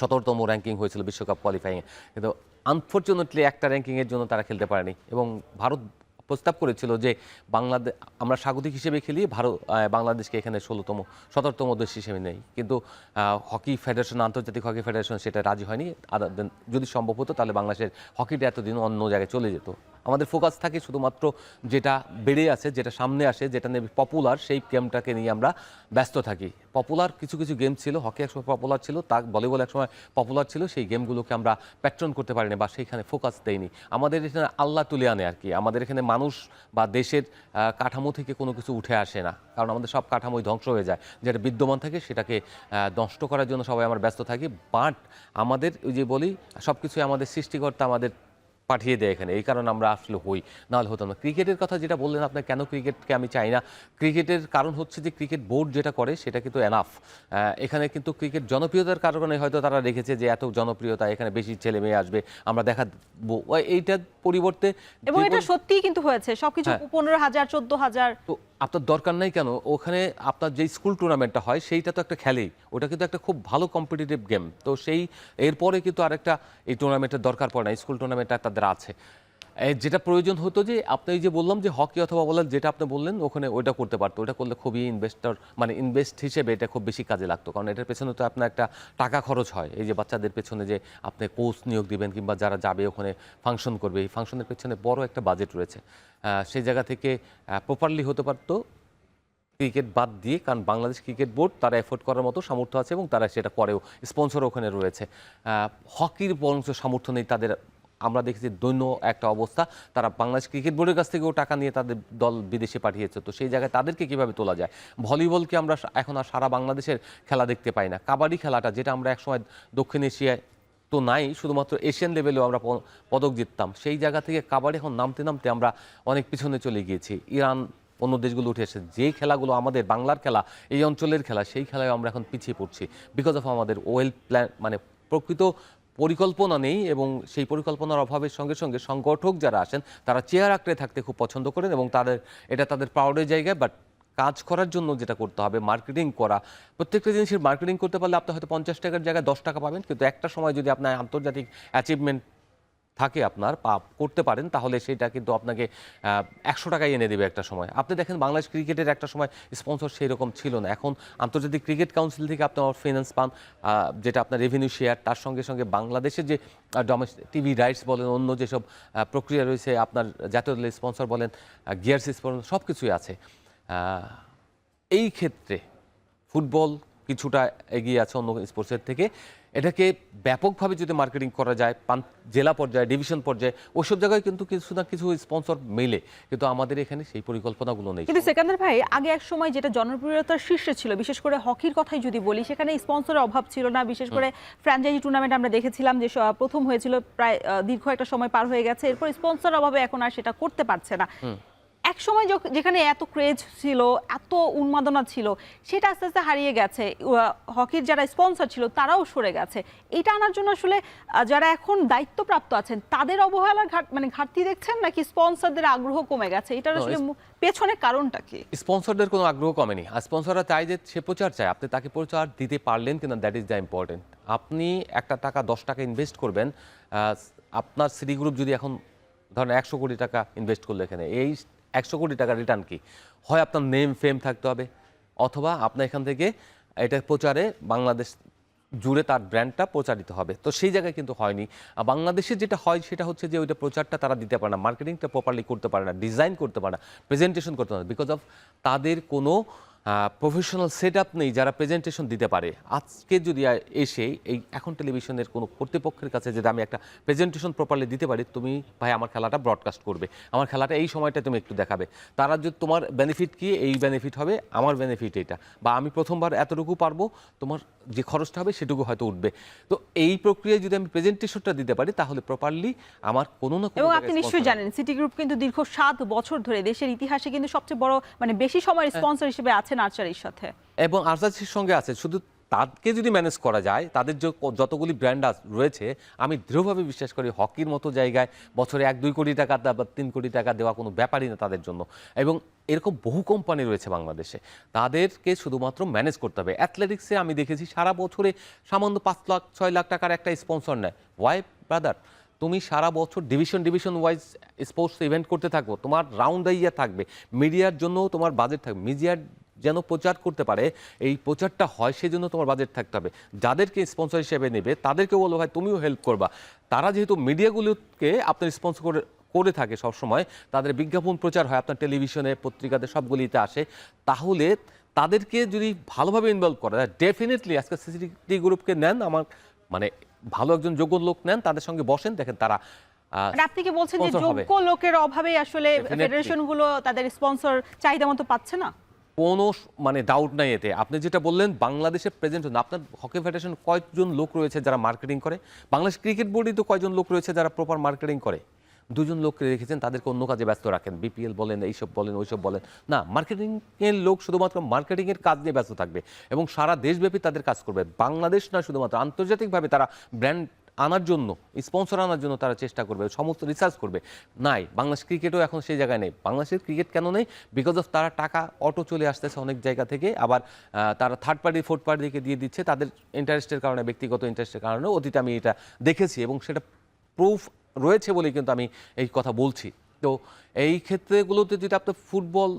17তম র্যাঙ্কিং হয়েছিল বিশ্বকাপ কোয়ালিফাইংয়ে, কিন্তু আনফর্চুনেটলি একটা র্যাঙ্কিংয়ের জন্য তারা খেলতে পারেনি। এবং ভারত প্রস্তাব করেছিল যে বাংলাদেশ, আমরা স্বাগতিক হিসেবে খেলি, বাংলাদেশকে এখানে 17তম দেশ হিসেবে নেই, কিন্তু হকি ফেডারেশন, আন্তর্জাতিক হকি ফেডারেশন সেটা রাজি হয়নি। যদি সম্ভব হতো তাহলে বাংলাদেশের হকিটা এতদিন অন্য জায়গায় চলে যেত। আমাদের ফোকাস থাকে শুধুমাত্র যেটা বেড়ে আছে, যেটা সামনে আসে, যেটা নিয়ে পপুলার, সেই গেমটাকে নিয়ে আমরা ব্যস্ত থাকি। পপুলার কিছু কিছু গেম ছিল, হকি একসময় পপুলার ছিল, তা ভলিবল একসময় পপুলার ছিল, সেই গেমগুলোকে আমরা প্যাট্রন করতে পারিনি বা সেইখানে ফোকাস দেইনি। আমাদের এখানে আল্লাহ তুলে আনে আর কি, আমাদের এখানে মানুষ বা দেশের কাঠামো থেকে কোনো কিছু উঠে আসে না, কারণ আমাদের সব কাঠামোই ধ্বংস হয়ে যায়। যেটা বিদ্যমান থাকে সেটাকে নষ্ট করার জন্য সবাই আমরা ব্যস্ত থাকি। বাট আমাদের ওই যে বলি, সব কিছুই আমাদের সৃষ্টিকর্তা আমাদের পাঠিয়ে দেয় এখানে, এই কারণে আমরা আসলে হই, নাহলে হতাম না। ক্রিকেটের কথা যেটা বললেন আপনার, কেন ক্রিকেটকে আমি চাই না, ক্রিকেটের কারণ হচ্ছে যে ক্রিকেট বোর্ড যেটা করে সেটা কিন্তু এনাফ। এখানে কিন্তু ক্রিকেট জনপ্রিয়তার কারণে হয়তো তারা রেখেছে যে এত জনপ্রিয়তা, এখানে বেশি ছেলে মেয়ে আসবে, আমরা দেখাবো। এইটার পরিবর্তে, এবং এটা সত্যিই কিন্তু হয়েছে, সবকিছু 15,000 14,000। তো আপনার দরকার নাই কেন, ওখানে আপনার যে স্কুল টুর্নামেন্টটা হয় সেইটা তো একটা খেলেই, ওটা কিন্তু একটা খুব ভালো কম্পিটিটিভ গেম। তো সেই এরপরে কিন্তু আরেকটা এই টুর্নামেন্টের দরকার পড়ে না, স্কুল টুর্নামেন্টটা তাদের আছে। যেটা প্রয়োজন হতো যে আপনি এই যে বললাম যে হকি অথবা বলেন, যেটা আপনি বললেন, ওখানে ওইটা করতে পারতো, ওটা করলে খুবই ইনভেস্ট হিসেবে এটা খুব বেশি কাজে লাগতো। কারণ এটার পেছনে তো আপনার একটা টাকা খরচ হয়, এই যে বাচ্চাদের পেছনে যে আপনি কোচ নিয়োগ দিবেন কিংবা যারা যাবে ওখানে ফাংশন করবে, এই ফাংশনের পেছনে বড় একটা বাজেট রয়েছে। সেই জায়গা থেকে প্রপারলি হতে পারতো ক্রিকেট বাদ দিয়ে, কারণ বাংলাদেশ ক্রিকেট বোর্ড তারা এফোর্ড করার মতো সামর্থ্য আছে এবং তারা সেটা করেও, স্পন্সর ওখানে রয়েছে। হকির বরঞ্চ সামর্থ্য নেই তাদের, আমরা দেখেছি দৈন্য একটা অবস্থা, তারা বাংলাদেশ ক্রিকেট বোর্ডের কাছ থেকেও টাকা নিয়ে তাদের দল বিদেশে পাঠিয়েছে। তো সেই জায়গায় তাদেরকে কীভাবে তোলা যায়? ভলিবলকে আমরা এখন আর সারা বাংলাদেশের খেলা দেখতে পাই না। কাবাডি খেলাটা, যেটা আমরা একসময় দক্ষিণ এশিয়ায় তো নাই, শুধুমাত্র এশিয়ান লেভেলেও আমরা পদক জিততাম, সেই জায়গা থেকে কাবাডি এখন নামতে নামতে আমরা অনেক পিছনে চলে গিয়েছি। ইরান, অন্য দেশগুলো উঠে এসেছে, যে খেলাগুলো আমাদের বাংলার খেলা, এই অঞ্চলের খেলা, সেই খেলায় আমরা এখন পিছিয়ে পড়ছি বিকজ অফ আমাদের ওয়েল প্ল্যান, মানে প্রকৃত পরিকল্পনা নেই। এবং সেই পরিকল্পনার অভাবের সঙ্গে সঙ্গে সংগঠক যারা আসেন তারা চেয়ার আঁকড়ে থাকতে খুব পছন্দ করেন, এবং এটা তাদের প্রাউডের জায়গায়। বাট কাজ করার জন্য যেটা করতে হবে, মার্কেটিং করা, প্রত্যেকটা জিনিসের মার্কেটিং করতে পারলে আপনি হয়তো 50 টাকার জায়গায় 10 টাকা পাবেন, কিন্তু একটা সময় যদি আপনার আন্তর্জাতিক অ্যাচিভমেন্ট থাকে আপনার করতে পারেন, তাহলে সেটা কিন্তু আপনাকে 100 টাকায় এনে দেবে একটা সময়। আপনি দেখেন বাংলাদেশ ক্রিকেটের একটা সময় স্পন্সর সেই রকম ছিল না। এখন আন্তর্জাতিক ক্রিকেট কাউন্সিল থেকে আপনি ফাইন্যান্স পান, যেটা আপনার রেভিনিউ শেয়ার, তার সঙ্গে সঙ্গে বাংলাদেশের যে ডোমেস্টিক টিভি রাইটস বলেন, অন্য যেসব প্রক্রিয়া রয়েছে, আপনার জাতীয় দলের স্পন্সর বলেন, গিয়ার্স স্পন্সর, সব কিছুই আছে। এই ক্ষেত্রে ফুটবল কিছুটা এগিয়ে আছে অন্য স্পোর্টসের থেকে। এটাকে ব্যাপকভাবে যদি মার্কেটিং করা যায় জেলা পর্যায়ে, ডিভিশন পর্যায়ে, ওইসব জায়গায় কিন্তু কিছু না কিছু স্পন্সর মেলে, কিন্তু আমাদের এখানে সেই পরিকল্পনাগুলো নেই। কিন্তু সেকান্দার ভাই, আগে এক সময় যেটা জনপ্রিয়তার শীর্ষে ছিল, বিশেষ করে হকির কথাই যদি বলি, সেখানে স্পন্সরের অভাব ছিল না। বিশেষ করে ফ্র্যাঞ্চাইজি টুর্নামেন্ট আমরা দেখেছিলাম যে প্রথম হয়েছিল, প্রায় দীর্ঘ একটা সময় পার হয়ে গেছে, এরপর স্পন্সরের অভাবে এখন আর সেটা করতে পারছে না। এক সময় যেখানে এত ক্রেজ ছিল, এত উন্মাদনা ছিল, সেটা আস্তে আস্তে হারিয়ে গেছে। হকির যারা স্পন্সর ছিল তারাও সরে গেছে। এটা আনার জন্য আসলে যারা এখন দায়িত্বপ্রাপ্ত আছেন তাদের অবহেলার ঘাটতি দেখছেন, নাকি স্পন্সরদের আগ্রহ কমে গেছে? এটার আসলে পেছনে কারণটা কি? স্পন্সরদের কোনো আগ্রহ কমেনি। আর স্পন্সররা চায় যে সে প্রচার চায়, আপনি তাকে প্রচার দিতে পারলেন কিনা, দ্যাট ইজ দ্য ইম্পর্টেন্ট। আপনি একটা টাকা 10 টাকা ইনভেস্ট করবেন, আপনার সিটি গ্রুপ যদি এখন ধরেন 100 কোটি টাকা ইনভেস্ট করলো এখানে, এই 100 কোটি টাকা রিটার্ন কি? হয় আপনার নেম ফেম থাকতে হবে, অথবা আপনার এখান থেকে এটা প্রচারে বাংলাদেশ জুড়ে তার ব্র্যান্ডটা প্রচারিত হবে। তো সেই জায়গায় কিন্তু হয়নি। বাংলাদেশে যেটা হয় সেটা হচ্ছে যে ওইটা প্রচারটা তারা দিতে পারে না, মার্কেটিংটা প্রপারলি করতে পারে না, ডিজাইন করতে পারে না, প্রেজেন্টেশন করতে পারে না, বিকজ অফ তাদের কোনো প্রফেশনাল সেট আপ নেই যারা প্রেজেন্টেশন দিতে পারে। আজকে যদি এসে এই এখন টেলিভিশনের কোনো কর্তৃপক্ষের কাছে যদি আমি একটা প্রেজেন্টেশন প্রপারলি দিতে পারি, তুমি ভাই আমার খেলাটা ব্রডকাস্ট করবে, আমার খেলাটা এই সময়টা তুমি একটু দেখাবে, তারা যদি তোমার বেনিফিট কি, এই বেনিফিট হবে, আমার বেনিফিট এটা, বা আমি প্রথমবার এতটুকু পারবো, তোমার যে খরচটা হবে সেটুকু হয়তো উঠবে। তো এই প্রক্রিয়ায় যদি আমি প্রেজেন্টেশনটা দিতে পারি, তাহলে প্রপারলি আমার কোনো না কোনো। এবং আপনি নিশ্চয়ই জানেন সিটি গ্রুপ কিন্তু দীর্ঘ 7 বছর ধরে দেশের ইতিহাসে কিন্তু সবচেয়ে বড়, বেশি সময়ের স্পন্সর হিসেবে আছে নার্সারির সাথে, এবং আরজাসির সঙ্গে আছে। শুধু তাদেরকে যদি ম্যানেজ করা যায়, তাদের যে যতগুলি ব্র্যান্ড রয়েছে, আমি দৃঢ়ভাবে বিশ্বাস করি হকির মতো জায়গায় বছরে 1-2 কোটি টাকা বা 3 কোটি টাকা দেওয়া কোনো ব্যাপারই না তাদের জন্য। এবং এরকম বহু কোম্পানি রয়েছে বাংলাদেশে, তাদেরকে শুধুমাত্র ম্যানেজ করতে হবে। অ্যাথলেটিক্সে আমি দেখেছি সারা বছরে সামান্য 5 লাখ 6 লাখ টাকার একটা স্পন্সর নেয়। ওয়াই ব্রাদার, তুমি সারা বছর ডিভিশন ওয়াইজ স্পোর্টস ইভেন্ট করতে থাকো, তোমার রাউন্ড ইয়া থাকবে, মিডিয়ার জন্য তোমার বাজেট থাকবে, মিডিয়ার যেন প্রচার করতে পারে, এই প্রচারটা হয় সেজন্য তোমার বাজেট থাকতে হবে। যাদেরকে স্পন্সর হিসেবে নেবে তাদেরকে বলবো ভাই তুমিও হেল্প করবা। তারা যেহেতু মিডিয়াগুলোকে আপনার স্পন্সর করে থাকে সবসময়, তাদের বিজ্ঞাপন প্রচার হয় আপনার টেলিভিশনে, পত্রিকাতে, সবগুলিতে আসে, তাহলে তাদেরকে যদি ভালোভাবে ইনভলভ করা যায়, ডেফিনেটলি আজকে সিসিটি গ্রুপকে নেন, আমার ভালো একজন যোগ্য লোক নেন, তাদের সঙ্গে বসেন, দেখেন তারা। আপনি কি বলছেন যে যোগ্য লোকের অভাবে আসলে ফেডারেশনগুলো তাদের স্পন্সর চাহিদা মতো পাচ্ছে না? কোনো ডাউট নাই এতে। আপনি যেটা বললেন বাংলাদেশের প্রেজেন্ট, আপনার হকি ফেডারেশন কয়জন লোক রয়েছে যারা মার্কেটিং করে? বাংলাদেশ ক্রিকেট বোর্ডে তো কয়জন লোক রয়েছে যারা প্রপার মার্কেটিং করে? 2 জন লোককে রেখেছেন, তাদেরকে অন্য কাজে ব্যস্ত রাখেন, বিপিএল বলেন, এইসব বলেন, ওইসব বলেন না। মার্কেটিংয়ের লোক শুধুমাত্র মার্কেটিংয়ের কাজ নিয়ে ব্যস্ত থাকবে এবং সারা দেশব্যাপী তাদের কাজ করবে। বাংলাদেশ না, শুধুমাত্র আন্তর্জাতিকভাবে তারা ব্র্যান্ড আনার জন্য, স্পন্সর আনার জন্য তারা চেষ্টা করবে, সমস্ত রিসার্চ করবে। নাই, বাংলাদেশ ক্রিকেটও এখন সেই জায়গায় নেই। বাংলাদেশের ক্রিকেট কেন নেই? বিকজ অফ তারা টাকা অটো চলে আসতেছে অনেক জায়গা থেকে, আবার তারা থার্ড পার্টি ফোর্থ পার্টিকে দিয়ে দিচ্ছে তাদের ইন্টারেস্টের কারণে, ব্যক্তিগত ইন্টারেস্টের কারণে। অতীতে আমি এটা দেখেছি এবং সেটা প্রুফ রয়েছে বলেই কিন্তু আমি এই কথা বলছি। তো এই ক্ষেত্রেগুলোতে যদি আপনার ফুটবল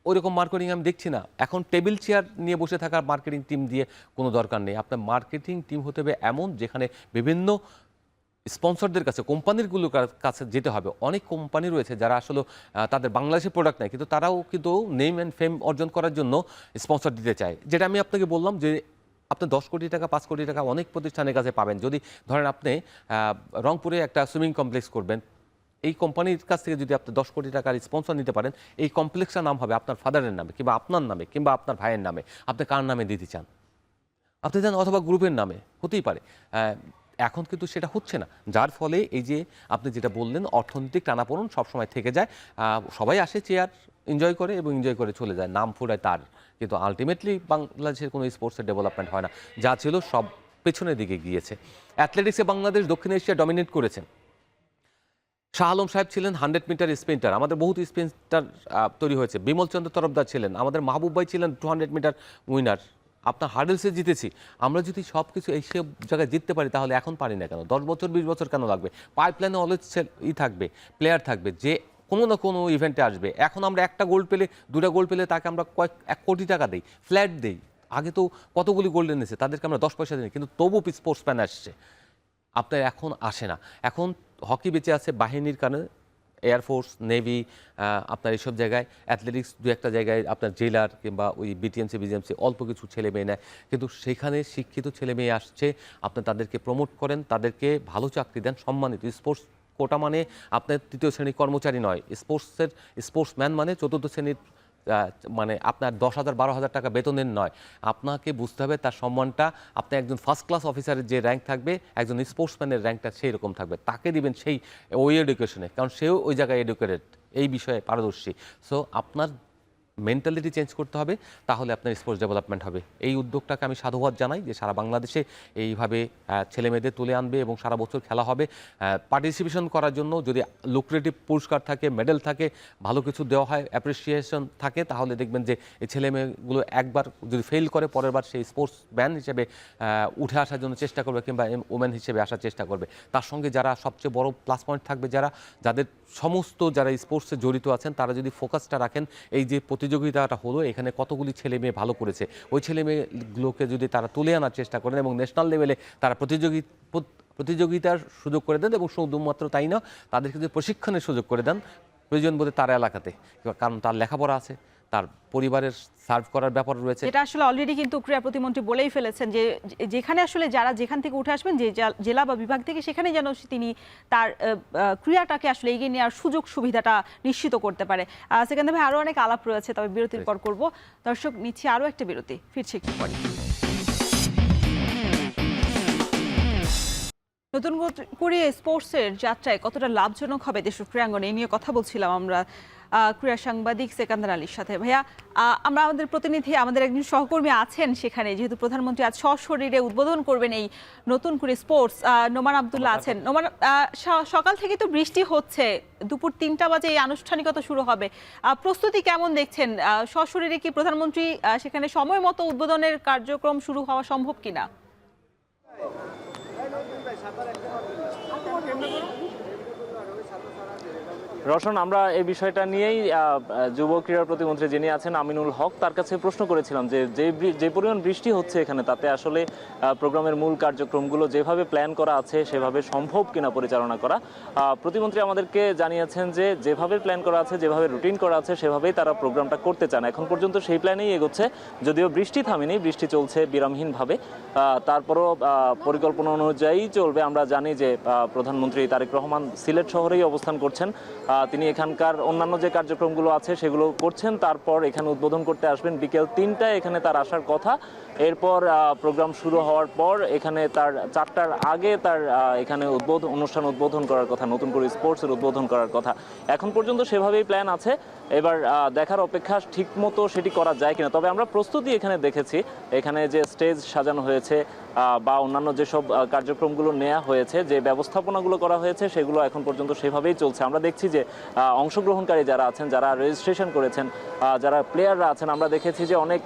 ওইরকম মার্কেটিং আমি দেখছি না। এখন টেবিল চেয়ার নিয়ে বসে থাকার মার্কেটিং টিম দিয়ে কোনো দরকার নেই। আপনার মার্কেটিং টিম হতে হবে এমন, যেখানে বিভিন্ন স্পন্সরদের কাছে, কোম্পানিগুলোর কাছে যেতে হবে। অনেক কোম্পানি রয়েছে যারা আসলে তাদের বাংলাদেশের প্রোডাক্ট নেয়, কিন্তু তারাও কিন্তু নেম অ্যান্ড ফেম অর্জন করার জন্য স্পন্সর দিতে চায়। যেটা আমি আপনাকে বললাম যে আপনি 10 কোটি টাকা 5 কোটি টাকা অনেক প্রতিষ্ঠানের কাছে পাবেন। যদি ধরেন আপনি রংপুরে একটা সুইমিং কমপ্লেক্স করবেন, এই কোম্পানির কাছ থেকে যদি আপনি 10 কোটি টাকার স্পন্সর নিতে পারেন, এই কমপ্লেক্সটার নাম হবে আপনার ফাদারের নামে, কিংবা আপনার নামে, কিংবা আপনার ভাইয়ের নামে। আপনি কার নামে দিতে চান? আপনি জান, অথবা গ্রুপের নামে হতেই পারে। এখন কিন্তু সেটা হচ্ছে না, যার ফলে এই যে আপনি যেটা বললেন, অর্থনৈতিক টানাপোড়েন সবসময় থেকে যায়। সবাই আসে, চেয়ার এনজয় করে এবং এনজয় করে চলে যায়, নাম ফুরায় তার, কিন্তু আলটিমেটলি বাংলাদেশের কোনো স্পোর্টসের ডেভেলপমেন্ট হয় না। যা ছিল সব পেছনের দিকে গিয়েছে। অ্যাথলেটিক্সে বাংলাদেশ দক্ষিণ এশিয়া ডমিনেট করেছে। শাহ আলম সাহেব ছিলেন 100 মিটার স্প্রিন্টার, আমাদের বহুত স্প্রিন্টার তৈরি হয়েছে। বিমল চন্দ্র তরফদার ছিলেন, আমাদের মাহবুব ভাই ছিলেন 200 মিটার উইনার। আপনার হার্ডেলসে জিতেছি। আমরা যদি সব কিছু এইসব জায়গায় জিততে পারি তাহলে এখন পারি না কেন? 10 বছর 20 বছর কেন লাগবে? পাইপলাইনে অলওয়েজ থাকবে, প্লেয়ার থাকবে যে কোনো না কোনো ইভেন্টে আসবে। এখন আমরা একটা গোল্ড পেলে, 2টা গোল্ড পেলে তাকে আমরা 1 কোটি টাকা দেই, ফ্ল্যাট দেই। আগে তো কতগুলি গোল্ড এনেছে, তাদেরকে আমরা 10 পয়সা দিই, কিন্তু তবু স্পোর্টসম্যান আসছে। আপনার এখন আসে না। এখন হকি বেঁচে আছে বাহিনীর কারণে, এয়ারফোর্স, নেভি, আপনার এইসব জায়গায়, অ্যাথলেটিক্স দু একটা জায়গায় আপনার জেলার কিংবা ওই বিটিএমসি বিজিএমসি অল্প কিছু ছেলে মেয়ে নেয়, কিন্তু সেখানে শিক্ষিত ছেলে মেয়ে আসছে, আপনি তাদেরকে প্রমোট করেন, তাদেরকে ভালো চাকরি দেন, সম্মানিত। স্পোর্টস কোটা মানে আপনার 3য় শ্রেণীর কর্মচারী নয়, স্পোর্টসম্যান মানে 4th শ্রেণীর মানে আপনার 10,000 12,000 টাকা বেতনের নয়। আপনাকে বুঝতে হবে তার সম্মানটা, আপনি একজন ফার্স্ট ক্লাস অফিসারের যে র্যাঙ্ক থাকবে, একজন স্পোর্টসম্যানের র্যাঙ্কটা সেই রকম থাকবে, তাকে দিবেন সেই ওই এডুকেশনে, কারণ সেও ওই জায়গায় এডুকেটেড, এই বিষয়ে পারদর্শী। সো আপনার মেন্টালিটি চেঞ্জ করতে হবে, তাহলে আপনার স্পোর্টস ডেভেলপমেন্ট হবে। এই উদ্যোগটাকে আমি সাধুবাদ জানাই যে সারা বাংলাদেশে এইভাবে ছেলে মেয়েদের তুলে আনবে এবং সারা বছর খেলা হবে। পার্টিসিপেশন করার জন্য যদি লুক্রেটিভ পুরস্কার থাকে, মেডেল থাকে, ভালো কিছু দেওয়া হয়, অ্যাপ্রিসিয়েশন থাকে, তাহলে দেখবেন যে এই ছেলে মেয়েগুলো একবার যদি ফেল করে পরের বার সেই স্পোর্টস ম্যান হিসেবে উঠে আসার জন্য চেষ্টা করবে কিংবা ওমেন হিসেবে আসার চেষ্টা করবে। তার সঙ্গে যারা সবচেয়ে বড় প্লাস পয়েন্ট থাকবে, যাদের সমস্ত যারা স্পোর্টসে জড়িত আছেন, তারা যদি ফোকাসটা রাখেন, এই যে প্রতিযোগিতাটা হলো এখানে কতগুলি ছেলে মেয়ে ভালো করেছে, ওই ছেলে মেয়েগুলোকে যদি তারা তুলে আনার চেষ্টা করেন এবং ন্যাশনাল লেভেলে তারা প্রতিযোগিতার সুযোগ করে দেন, এবং শুধুমাত্র তাই না, তাদেরকে যদি প্রশিক্ষণের সুযোগ করে দেন প্রয়োজন বোধে তার এলাকাতে, কারণ তার লেখাপড়া আছে, তার পরিবারের সার্ভ করার ব্যাপার রয়েছে। এটা আসলে অলরেডি কিন্তু ক্রীড়া প্রতিমন্ত্রী বলেই ফেলেছেন যে যেখানে আসলে যারা যেখান থেকে উঠে আসবেন, যে জেলা বা বিভাগ থেকে, সেখানে যেন তিনি তার ক্রীড়াটাকে আসলে এগিয়ে নেওয়ার সুযোগ সুবিধাটা নিশ্চিত করতে পারে। সেখানে ভাই আরও অনেক আলাপ রয়েছে, তবে বিরতির পর করব। দর্শক, নিচ্ছি আরও একটা বিরতি, ফিরছি একটু পরে। নতুন করে স্পোর্টসের যাত্রায় কতটা লাভজনক হবে দেশের ক্রীড়াঙ্গনে, এই নিয়ে কথা বলছিলাম আমরা ক্রীড়া সাংবাদিক সেকান্দার আলীর সাথে। ভাইয়া, আমরা আমাদের প্রতিনিধি, আমাদের একজন সহকর্মী আছেন সেখানে, যেহেতু প্রধানমন্ত্রী আজ সশরীরে উদ্বোধন করবেন এই নতুন করে স্পোর্টস, নোমান আব্দুল্লাহ আছেন। নোমান, সকাল থেকে তো বৃষ্টি হচ্ছে, দুপুর 3টা বাজে এই আনুষ্ঠানিকতা শুরু হবে, প্রস্তুতি কেমন দেখছেন? সশরীরে কি প্রধানমন্ত্রী সেখানে সময় মতো উদ্বোধনের কার্যক্রম শুরু হওয়া সম্ভব কিনা? রওশন, আমরা এই বিষয়টা নিয়েই যুব ক্রীড়া প্রতিমন্ত্রী যিনি আছেন আমিনুল হক, তার কাছে প্রশ্ন করেছিলাম যে পরিমাণ বৃষ্টি হচ্ছে এখানে, তাতে আসলে প্রোগ্রামের মূল কার্যক্রমগুলো যেভাবে প্ল্যান করা আছে সেভাবে সম্ভব কিনা পরিচালনা করা। প্রতিমন্ত্রী আমাদেরকে জানিয়েছেন যে যেভাবে প্ল্যান করা আছে, যেভাবে রুটিন করা আছে, সেভাবেই তারা প্রোগ্রামটা করতে চান। এখন পর্যন্ত সেই প্ল্যানেই এগোচ্ছে, যদিও বৃষ্টি থামেনি, বৃষ্টি চলছে বিরামহীনভাবে, তারপরও পরিকল্পনা অনুযায়ী চলবে। আমরা জানি যে প্রধানমন্ত্রী তারেক রহমান সিলেট শহরেই অবস্থান করছেন, তিনি এখানকার অন্যান্য যে কার্যক্রমগুলো আছে সেগুলো করছেন, তারপর এখানে উদ্বোধন করতে আসবেন বিকেল 3টায়, এখানে তার আসার কথা। এরপর প্রোগ্রাম শুরু হওয়ার পর এখানে তার 4টার আগে তার এখানে অনুষ্ঠান উদ্বোধন করার কথা, নতুন করে স্পোর্টসের উদ্বোধন করার কথা। এখন পর্যন্ত সেভাবেই প্ল্যান আছে, এবার দেখার অপেক্ষা ঠিকমতো সেটি করা যায় কিনা। তবে আমরা প্রস্তুতি এখানে দেখেছি, এখানে যে স্টেজ সাজানো হয়েছে বা অন্যান্য যেসব কার্যক্রমগুলো নেওয়া হয়েছে, যে ব্যবস্থাপনাগুলো করা হয়েছে, সেগুলো এখন পর্যন্ত সেভাবেই চলছে। আমরা দেখছি যে অংশগ্রহণকারী যারা আছেন, যারা রেজিস্ট্রেশন করেছেন, যারা প্লেয়াররা আছেন, আমরা দেখেছি যে অনেক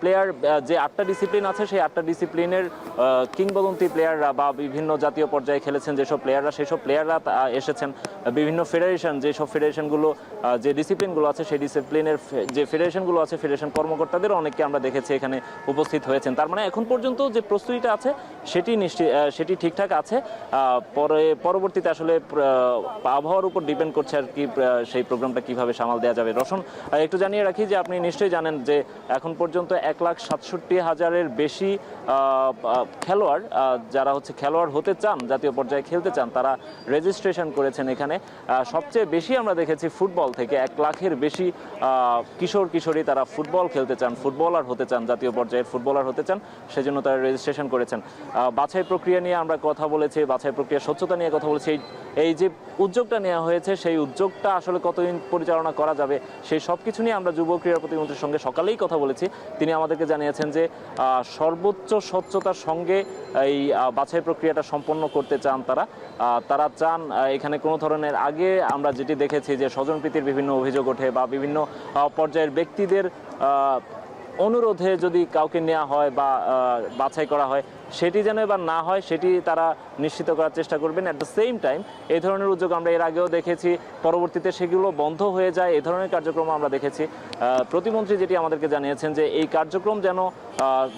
প্লেয়ার, যে 8টা ডিসিপ্লিন আছে সেই 8টা ডিসিপ্লিনের কিংবদন্তি প্লেয়াররা বা বিভিন্ন জাতীয় পর্যায়ে খেলেছেন যেসব প্লেয়াররা, সেসব প্লেয়াররা এসেছেন। বিভিন্ন ফেডারেশন, যেসব ফেডারেশনগুলো, যে ডিসিপ্লিনগুলো আছে, সেই ডিসিপ্লিনের যে ফেডারেশনগুলো আছে, ফেডারেশন কর্মকর্তাদেরও অনেককে আমরা দেখেছি এখানে উপস্থিত হয়েছেন। তার মানে এখন পর্যন্ত যে প্রস্তুতিটা আছে সেটি ঠিকঠাক আছে। পরবর্তীতে আসলে আবহাওয়ার উপর ডিপেন্ড করছে আর কি, সেই প্রোগ্রামটা কিভাবে সামাল দেওয়া যাবে। রওশন, একটু জানিয়ে রাখি যে আপনি নিশ্চয়ই জানেন যে এখন পর্যন্ত 1,67,000-এর বেশি খেলোয়াড়, যারা খেলোয়াড় হতে চান, জাতীয় পর্যায়ে খেলতে চান, তারা রেজিস্ট্রেশন করেছেন এখানে। সবচেয়ে বেশি আমরা দেখেছি ফুটবল থেকে 1 লাখের বেশি কিশোর কিশোরী তারা ফুটবল খেলতে চান, ফুটবলার হতে চান, জাতীয় পর্যায়ের ফুটবলার হতে চান, সেজন্য তারা রেজিস্ট্রেশন করেছেন। বাছাই প্রক্রিয়া নিয়ে আমরা কথা বলেছি, বাছাই প্রক্রিয়া স্বচ্ছতা নিয়ে কথা বলেছি। এই যে উদ্যোগটা নেওয়া হয়েছে, সেই উদ্যোগটা আসলে কতদিন পরিচালনা করা যাবে, সেই সব কিছু নিয়ে আমরা যুব ক্রীড়া প্রতিমন্ত্রীর সঙ্গে সকালেই কথা বলেছি। তিনি আমাদেরকে জানিয়েছেন যে সর্বোচ্চ স্বচ্ছতার সঙ্গে এই বাছাই প্রক্রিয়াটা সম্পন্ন করতে চান তারা চান এখানে কোনো ধরনের, আগে আমরা যেটি দেখেছি যে স্বজনপ্রীতির বিভিন্ন অভিযোগ ওঠে বা বিভিন্ন পর্যায়ের ব্যক্তিদের অনুরোধে যদি কাউকে নেওয়া হয় বা বাছাই করা হয় সেটি যেন এবার না হয় সেটি তারা নিশ্চিত করার চেষ্টা করবেন। অ্যাট দ্য সেম টাইম এই ধরনের উদ্যোগ আমরা এর আগেও দেখেছি, পরবর্তীতে সেগুলো বন্ধ হয়ে যায়, এই ধরনের কার্যক্রম আমরা দেখেছি। প্রতিমন্ত্রী যেটি আমাদেরকে জানিয়েছেন যে এই কার্যক্রম যেন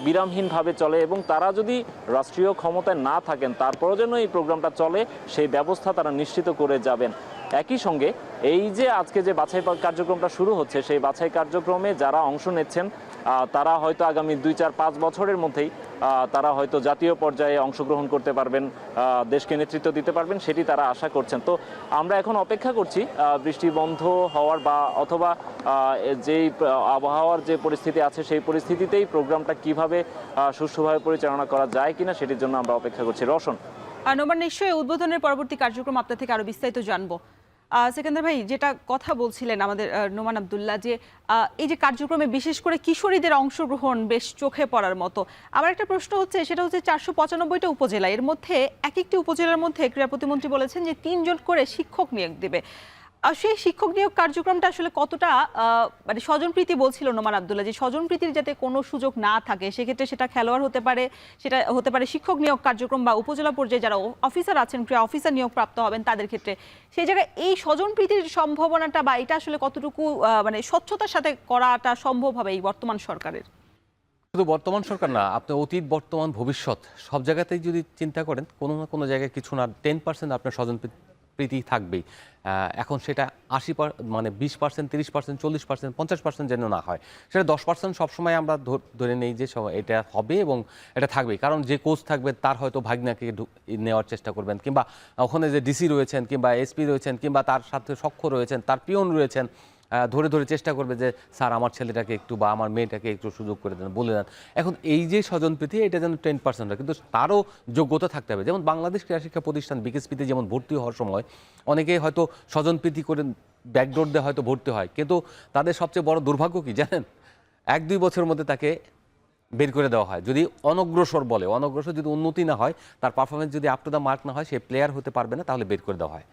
বিরামহীনভাবে চলে এবং তারা যদি রাষ্ট্রীয় ক্ষমতায় না থাকেন তারপরও যেন এই প্রোগ্রামটা চলে সেই ব্যবস্থা তারা নিশ্চিত করে যাবেন। একই সঙ্গে এই যে আজকে যে বাছাই কার্যক্রমটা শুরু হচ্ছে সেই বাছাই কার্যক্রমে যারা অংশ নিচ্ছেন তারা হয়তো আগামী 2-4-5 বছরের মধ্যেই তারা হয়তো জাতীয় পর্যায়ে অংশগ্রহণ করতে পারবেন, দেশকে নেতৃত্ব দিতে পারবেন, সেটি তারা আশা করছেন। তো আমরা এখন অপেক্ষা করছি বৃষ্টি বন্ধ হওয়ার বা অথবা যেই আবহাওয়ার যে পরিস্থিতি আছে সেই পরিস্থিতিতেই প্রোগ্রামটা কিভাবে সুষ্ঠুভাবে পরিচালনা করা যায় কিনা সেটির জন্য আমরা অপেক্ষা করছি। রওশন। নোমান, নিশ্চয়ই উদ্বোধনের পরবর্তী কার্যক্রম আপনার থেকে আরো বিস্তারিত জানবো। সেকেন্দার ভাই, যেটা কথা বলছিলেন আমাদের নোমান আব্দুল্লাহ, যে এই যে কার্যক্রমে বিশেষ করে কিশোরীদের অংশগ্রহণ বেশ চোখে পড়ার মতো। আমার একটা প্রশ্ন হচ্ছে, সেটা হচ্ছে 495টা উপজেলা, এর মধ্যে এক একটি উপজেলার মধ্যে ক্রীড়া প্রতিমন্ত্রী বলেছেন যে 3 জন করে শিক্ষক নিয়োগ দেবে। সেই শিক্ষক নিয়োগ কার্যক্রমটা আসলে কতটা মানে স্বজনপ্রীতি বলছিল নোমান আব্দুল্লাহ, যে স্বজনপ্রীতির যাতে কোনো সুযোগ না থাকে, সেক্ষেত্রে সেটা খেলোয়াড় হতে পারে, সেটা হতে পারে শিক্ষক নিয়োগ কার্যক্রম বা উপজেলা পর্যায়ে যারা অফিসার আছেন, ক্রীড়া অফিসার নিয়োগ প্রাপ্ত হবেন তাদের ক্ষেত্রে। সেই জায়গায় এই স্বজনপ্রীতির সম্ভাবনাটা বা এটা আসলে কতটুকু মানে স্বচ্ছতার সাথে করাটা সম্ভব হবে এই বর্তমান সরকারের? শুধু বর্তমান সরকার না, আপনি অতীত, বর্তমান, ভবিষ্যৎ সব জায়গাতেই যদি চিন্তা করেন কোনো না কোনো জায়গায় কিছু না 10% আপনার স্বজনপ্রীতি থাকবেই। এখন সেটা 80 মানে 20%, 30%, 40%, 50% যেন না হয়, সেটা 10% সবসময় আমরা ধরে নেই যে এটা হবে এবং এটা থাকবে। কারণ যে কোচ থাকবে তার হয়তো ভাগনাকে নেওয়ার চেষ্টা করবেন, কিংবা ওখানে যে ডিসি রয়েছেন কিংবা এসপি রয়েছেন কিংবা তার সাথে সখ্য রয়েছেন, তার পিয়ন রয়েছেন, ধরে ধরে চেষ্টা করবে যে স্যার আমার ছেলেটাকে একটু বা আমার মেয়েটাকে একটু সুযোগ করে দেন, বলে দেন। এখন এই যে স্বজনপ্রীতি, এটা যেন 10% হয়, কিন্তু তারও যোগ্যতা থাকতে হবে। যেমন বাংলাদেশ ক্রীড়া শিক্ষা প্রতিষ্ঠান বিকেএসপিতে যেমন ভর্তি হওয়ার সময় অনেকে হয়তো স্বজনপ্রীতি করে ব্যাকডোর দিয়ে হয়তো ভর্তি হয়, কিন্তু তাদের সবচেয়ে বড় দুর্ভাগ্য কি জানেন? 1-2 বছরের মধ্যে তাকে বের করে দেওয়া হয়। যদি অনগ্রসর বলে, অনগ্রসর যদি উন্নতি না হয়, তার পারফরমেন্স যদি আপ টু দ্য মার্ক না হয়, সে প্লেয়ার হতে পারবে না, তাহলে বের করে দেওয়া হয়।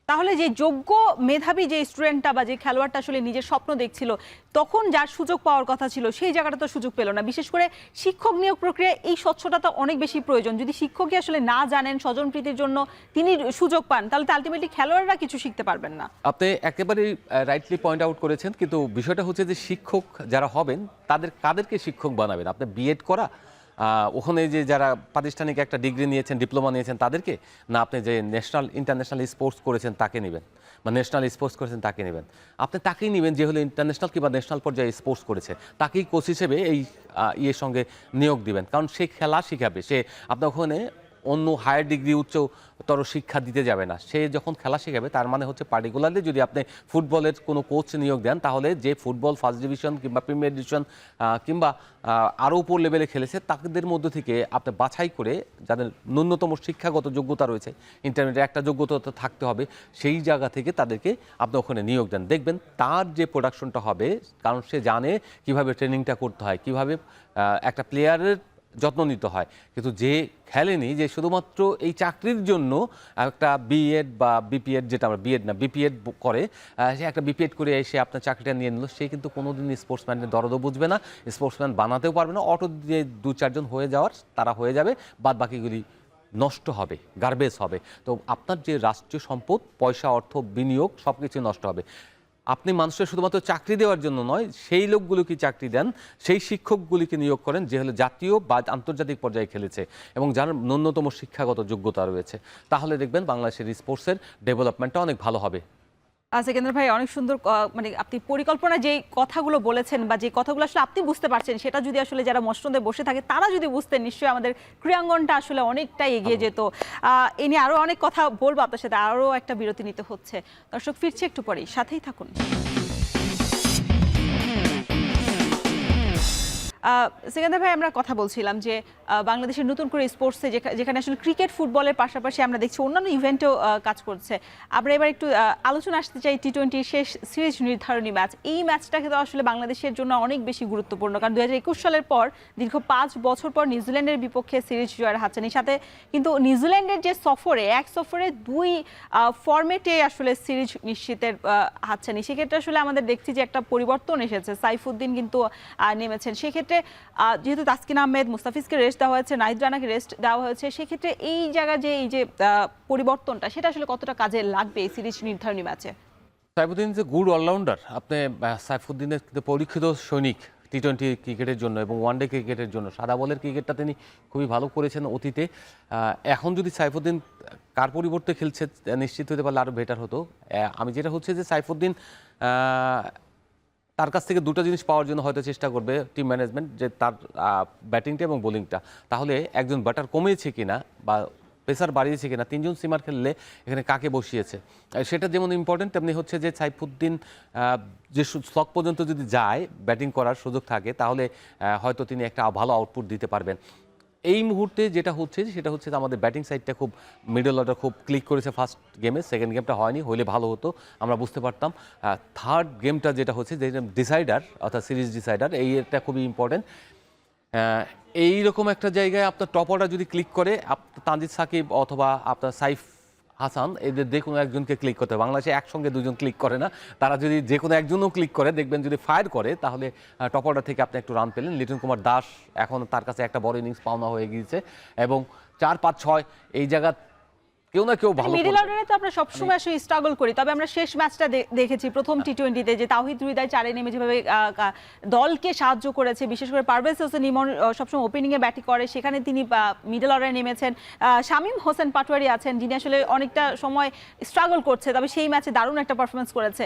তাহলে যে যোগ্য মেধাবী যে স্টুডেন্টটা বা যে খেলোয়াড়টা আসলে নিজের স্বপ্ন দেখছিল, তখন যার সুযোগ পাওয়ার কথা ছিল সেই জায়গাটা তো সুযোগ পেল না। বিশেষ করে শিক্ষক নিয়োগ প্রক্রিয়া এই স্বচ্ছতা তো অনেক বেশি প্রয়োজন। যদি শিক্ষকই আসলে না জানেন স্বজনপ্রীতির জন্য তিনি সুযোগ পান, তাহলে তো আলটিমেটলি খেলোয়াড়রা কিছু শিখতে পারবেন না। আপনি একেবারেই রাইটলি পয়েন্ট আউট করেছেন, কিন্তু বিষয়টা হচ্ছে যে শিক্ষক যারা হবেন কাদেরকে শিক্ষক বানাবেন? আপনি বিএড করা, ওখানে যে যারা প্রাতিষ্ঠানিক একটা ডিগ্রি নিয়েছেন, ডিপ্লোমা নিয়েছেন তাদেরকে, না আপনি যে ন্যাশনাল ইন্টারন্যাশনাল স্পোর্টস করেছেন তাকে নেবেন, বা ন্যাশনাল স্পোর্টস করেছেন তাকে নেবেন? আপনি তাকেই নেবেন যে হলো ইন্টারন্যাশনাল কিংবা ন্যাশনাল পর্যায়ে স্পোর্টস করেছে, তাকেই কোচ হিসেবে এই ইয়ের সঙ্গে নিয়োগ দিবেন। কারণ সে খেলা শিখাবে, সে আপনার ওখানে অন্য হায়ার ডিগ্রি উচ্চতর শিক্ষা দিতে যাবে না। সে যখন খেলা শিখাবে, তার মানে হচ্ছে পার্টিকুলারলি যদি আপনি ফুটবলের কোনো কোচ নিয়োগ দেন, তাহলে যে ফুটবল ফার্স্ট ডিভিশন কিংবা প্রিমিয়ার ডিভিশন কিংবা আরও উপর লেভেলে খেলেছে তাদের মধ্যে থেকে আপনি বাছাই করে যাদের ন্যূনতম শিক্ষাগত যোগ্যতা রয়েছে, ইন্টারমিডিয়েট একটা যোগ্যতা থাকতে হবে, সেই জায়গা থেকে তাদেরকে আপনি ওখানে নিয়োগ দেন। দেখবেন তার যে প্রোডাকশনটা হবে, কারণ সে জানে কিভাবে ট্রেনিংটা করতে হয়, কিভাবে একটা প্লেয়ারের যত্ন নিতে হয়। কিন্তু যে খেলেনি, যে শুধুমাত্র এই চাকরির জন্য একটা বিএড বা বিপিএড, যেটা আমরা বিএড না বিপিএড করে, সে একটা বিপিএড করে এসে আপনার চাকরিটা নিয়ে নিল, সে কিন্তু কোনোদিনই স্পোর্টসম্যানের দরদও বুঝবে না, স্পোর্টসম্যান বানাতেও পারবে না। অটো দিয়ে 2-4 জন হয়ে যাওয়ার তারা হয়ে যাবে, বাদ বাকিগুলি নষ্ট হবে, গার্বেজ হবে। তো আপনার যে রাষ্ট্রীয় সম্পদ, পয়সা, অর্থ, বিনিয়োগ সব কিছু নষ্ট হবে। আপনি মানুষের শুধুমাত্র চাকরি দেওয়ার জন্য নয়, সেই লোকগুলোকে চাকরি দেন, সেই শিক্ষকগুলিকে নিয়োগ করেন যে হলো জাতীয় বা আন্তর্জাতিক পর্যায়ে খেলেছে এবং যার ন্যূনতম শিক্ষাগত যোগ্যতা রয়েছে। তাহলে দেখবেন বাংলাদেশের স্পোর্টসের ডেভেলপমেন্টটা অনেক ভালো হবে। সেকেন্দার ভাই, অনেক সুন্দর মানে আপনি পরিকল্পনা যে কথাগুলো বলেছেন বা যে কথাগুলো আসলে আপনি বুঝতে পারছেন, সেটা যদি আসলে যারা মসনদে বসে থাকে তারা যদি বুঝতেন, নিশ্চয়ই আমাদের ক্রীড়াঙ্গনটা আসলে অনেকটাই এগিয়ে যেত। এ নিয়ে আরও অনেক কথা বলবো আপনার সাথে, আরও একটা বিরতি নিতে হচ্ছে। দর্শক, ফিরছি একটু পরেই, সাথেই থাকুন। সেকেন্দার ভাই, আমরা কথা বলছিলাম যে বাংলাদেশের নতুন করে স্পোর্টসে যেখানে আসলে ক্রিকেট ফুটবলের পাশাপাশি আমরা দেখছি অন্যান্য ইভেন্টেও কাজ করছে। আমরা এবার একটু আলোচনা আসতে চাই টি-20 শেষ সিরিজ নির্ধারণী ম্যাচ। এই ম্যাচটাকে তো আসলে বাংলাদেশের জন্য অনেক বেশি গুরুত্বপূর্ণ, কারণ 2021 সালের পর দীর্ঘ 5 বছর পর নিউজিল্যান্ডের বিপক্ষে সিরিজ জয়ের হাতছানি। সাথে কিন্তু নিউজিল্যান্ডের যে সফরে এক সফরে 2 ফরম্যাটে আসলে সিরিজ নিশ্চিতের হাতছানি, সেক্ষেত্রে আসলে আমাদের দেখছি যে একটা পরিবর্তন এসেছে। সাইফুদ্দিন কিন্তু নেমেছেন। সেক্ষেত্রে যেহেতু তাসকিন আহমেদ, মুস্তাফিজকে রেস্ট দেওয়া হয়েছে, নাহিদ রানাকে রেস্ট দেওয়া হয়েছে, সেক্ষেত্রে এই জায়গায় যে এই যে পরিবর্তনটা, সেটা আসলে কতটা কাজে লাগবে এই সিরিজ নির্ধারণী ম্যাচে? সাইফুদ্দিন যে গুড অলরাউন্ডার। আপনি সাইফুদ্দিনের কিন্তু পরীক্ষিত সৈনিক টি-20 ক্রিকেটের জন্য এবং ওয়ানডে ক্রিকেটের জন্য। সাদা বলের ক্রিকেটটা তিনি খুবই ভালো করেছেন অতীতে। এখন যদি সাইফুদ্দিন কার পরিবর্তে খেলছে নিশ্চিত হতে পারলে আরও বেটার হতো। আমি যেটা হচ্ছে যে সাইফুদ্দিন তার কাছ থেকে দুটো জিনিস পাওয়ার জন্য হয়তো চেষ্টা করবে টিম ম্যানেজমেন্ট, যে তার ব্যাটিংটা এবং বোলিংটা তাহলে একজন ব্যাটার কমিয়েছে কিনা বা পেসার বাড়িয়েছে কিনা, 3 জন সিমার খেললে এখানে কাকে বসিয়েছে সেটা যেমন ইম্পর্টেন্ট, তেমনি হচ্ছে যে সাইফুদ্দিন যে স্লক পর্যন্ত যদি যায় ব্যাটিং করার সুযোগ থাকে তাহলে হয়তো তিনি একটা ভালো আউটপুট দিতে পারবেন। এই মুহূর্তে যেটা হচ্ছে সেটা হচ্ছে আমাদের ব্যাটিং সাইডটা খুব মিডল অর্ডার খুব ক্লিক করেছে ফার্স্ট গেমে, সেকেন্ড গেমটা হয়নি, হইলে ভালো হতো আমরা বুঝতে পারতাম। থার্ড গেমটা যেটা হচ্ছে যে ডিসাইডার অর্থাৎ সিরিজ ডিসাইডার, এইটা খুবই ইম্পর্টেন্ট। এইরকম একটা জায়গায় আপনার টপ অর্ডার যদি ক্লিক করে তানজিদ সাকিব অথবা আপনার সাইফ হাসান, এদের যে কোনো একজনকে ক্লিক করতে হবে। বাংলাদেশে একসঙ্গে দুজন ক্লিক করে না, তারা যদি যে কোনো একজনও ক্লিক করে দেখবেন যদি ফায়ার করে তাহলে টপ অর্ডার থেকে আপনি একটু রান পেলেন। লিটন কুমার দাস এখন তার কাছে একটা বড় ইনিংস পাওনা হয়ে গিয়েছে এবং 4, 5, 6 এই জায়গা কেউ না কেউ ভালো মিডল অর্ডারে তো আমরা সবসময় আসলে স্ট্রাগল করি, তবে আমরা শেষ ম্যাচটা দেখেছি প্রথম টি-20তে যে তাওহিদ হৃদয় 4-এ নেমে যেভাবে দলকে সাহায্য করেছে, বিশেষ করে পারভেজ হোসেন ইমন সবসময় ওপেনিংয়ে ব্যাটিং করে, সেখানে তিনি মিডল অর্ডারে নেমেছেন। শামীম হোসেন পাটোয়ারি আছেন যিনি আসলে অনেকটা সময় স্ট্রাগল করছে, তবে সেই ম্যাচে দারুণ একটা পারফরমেন্স করেছে।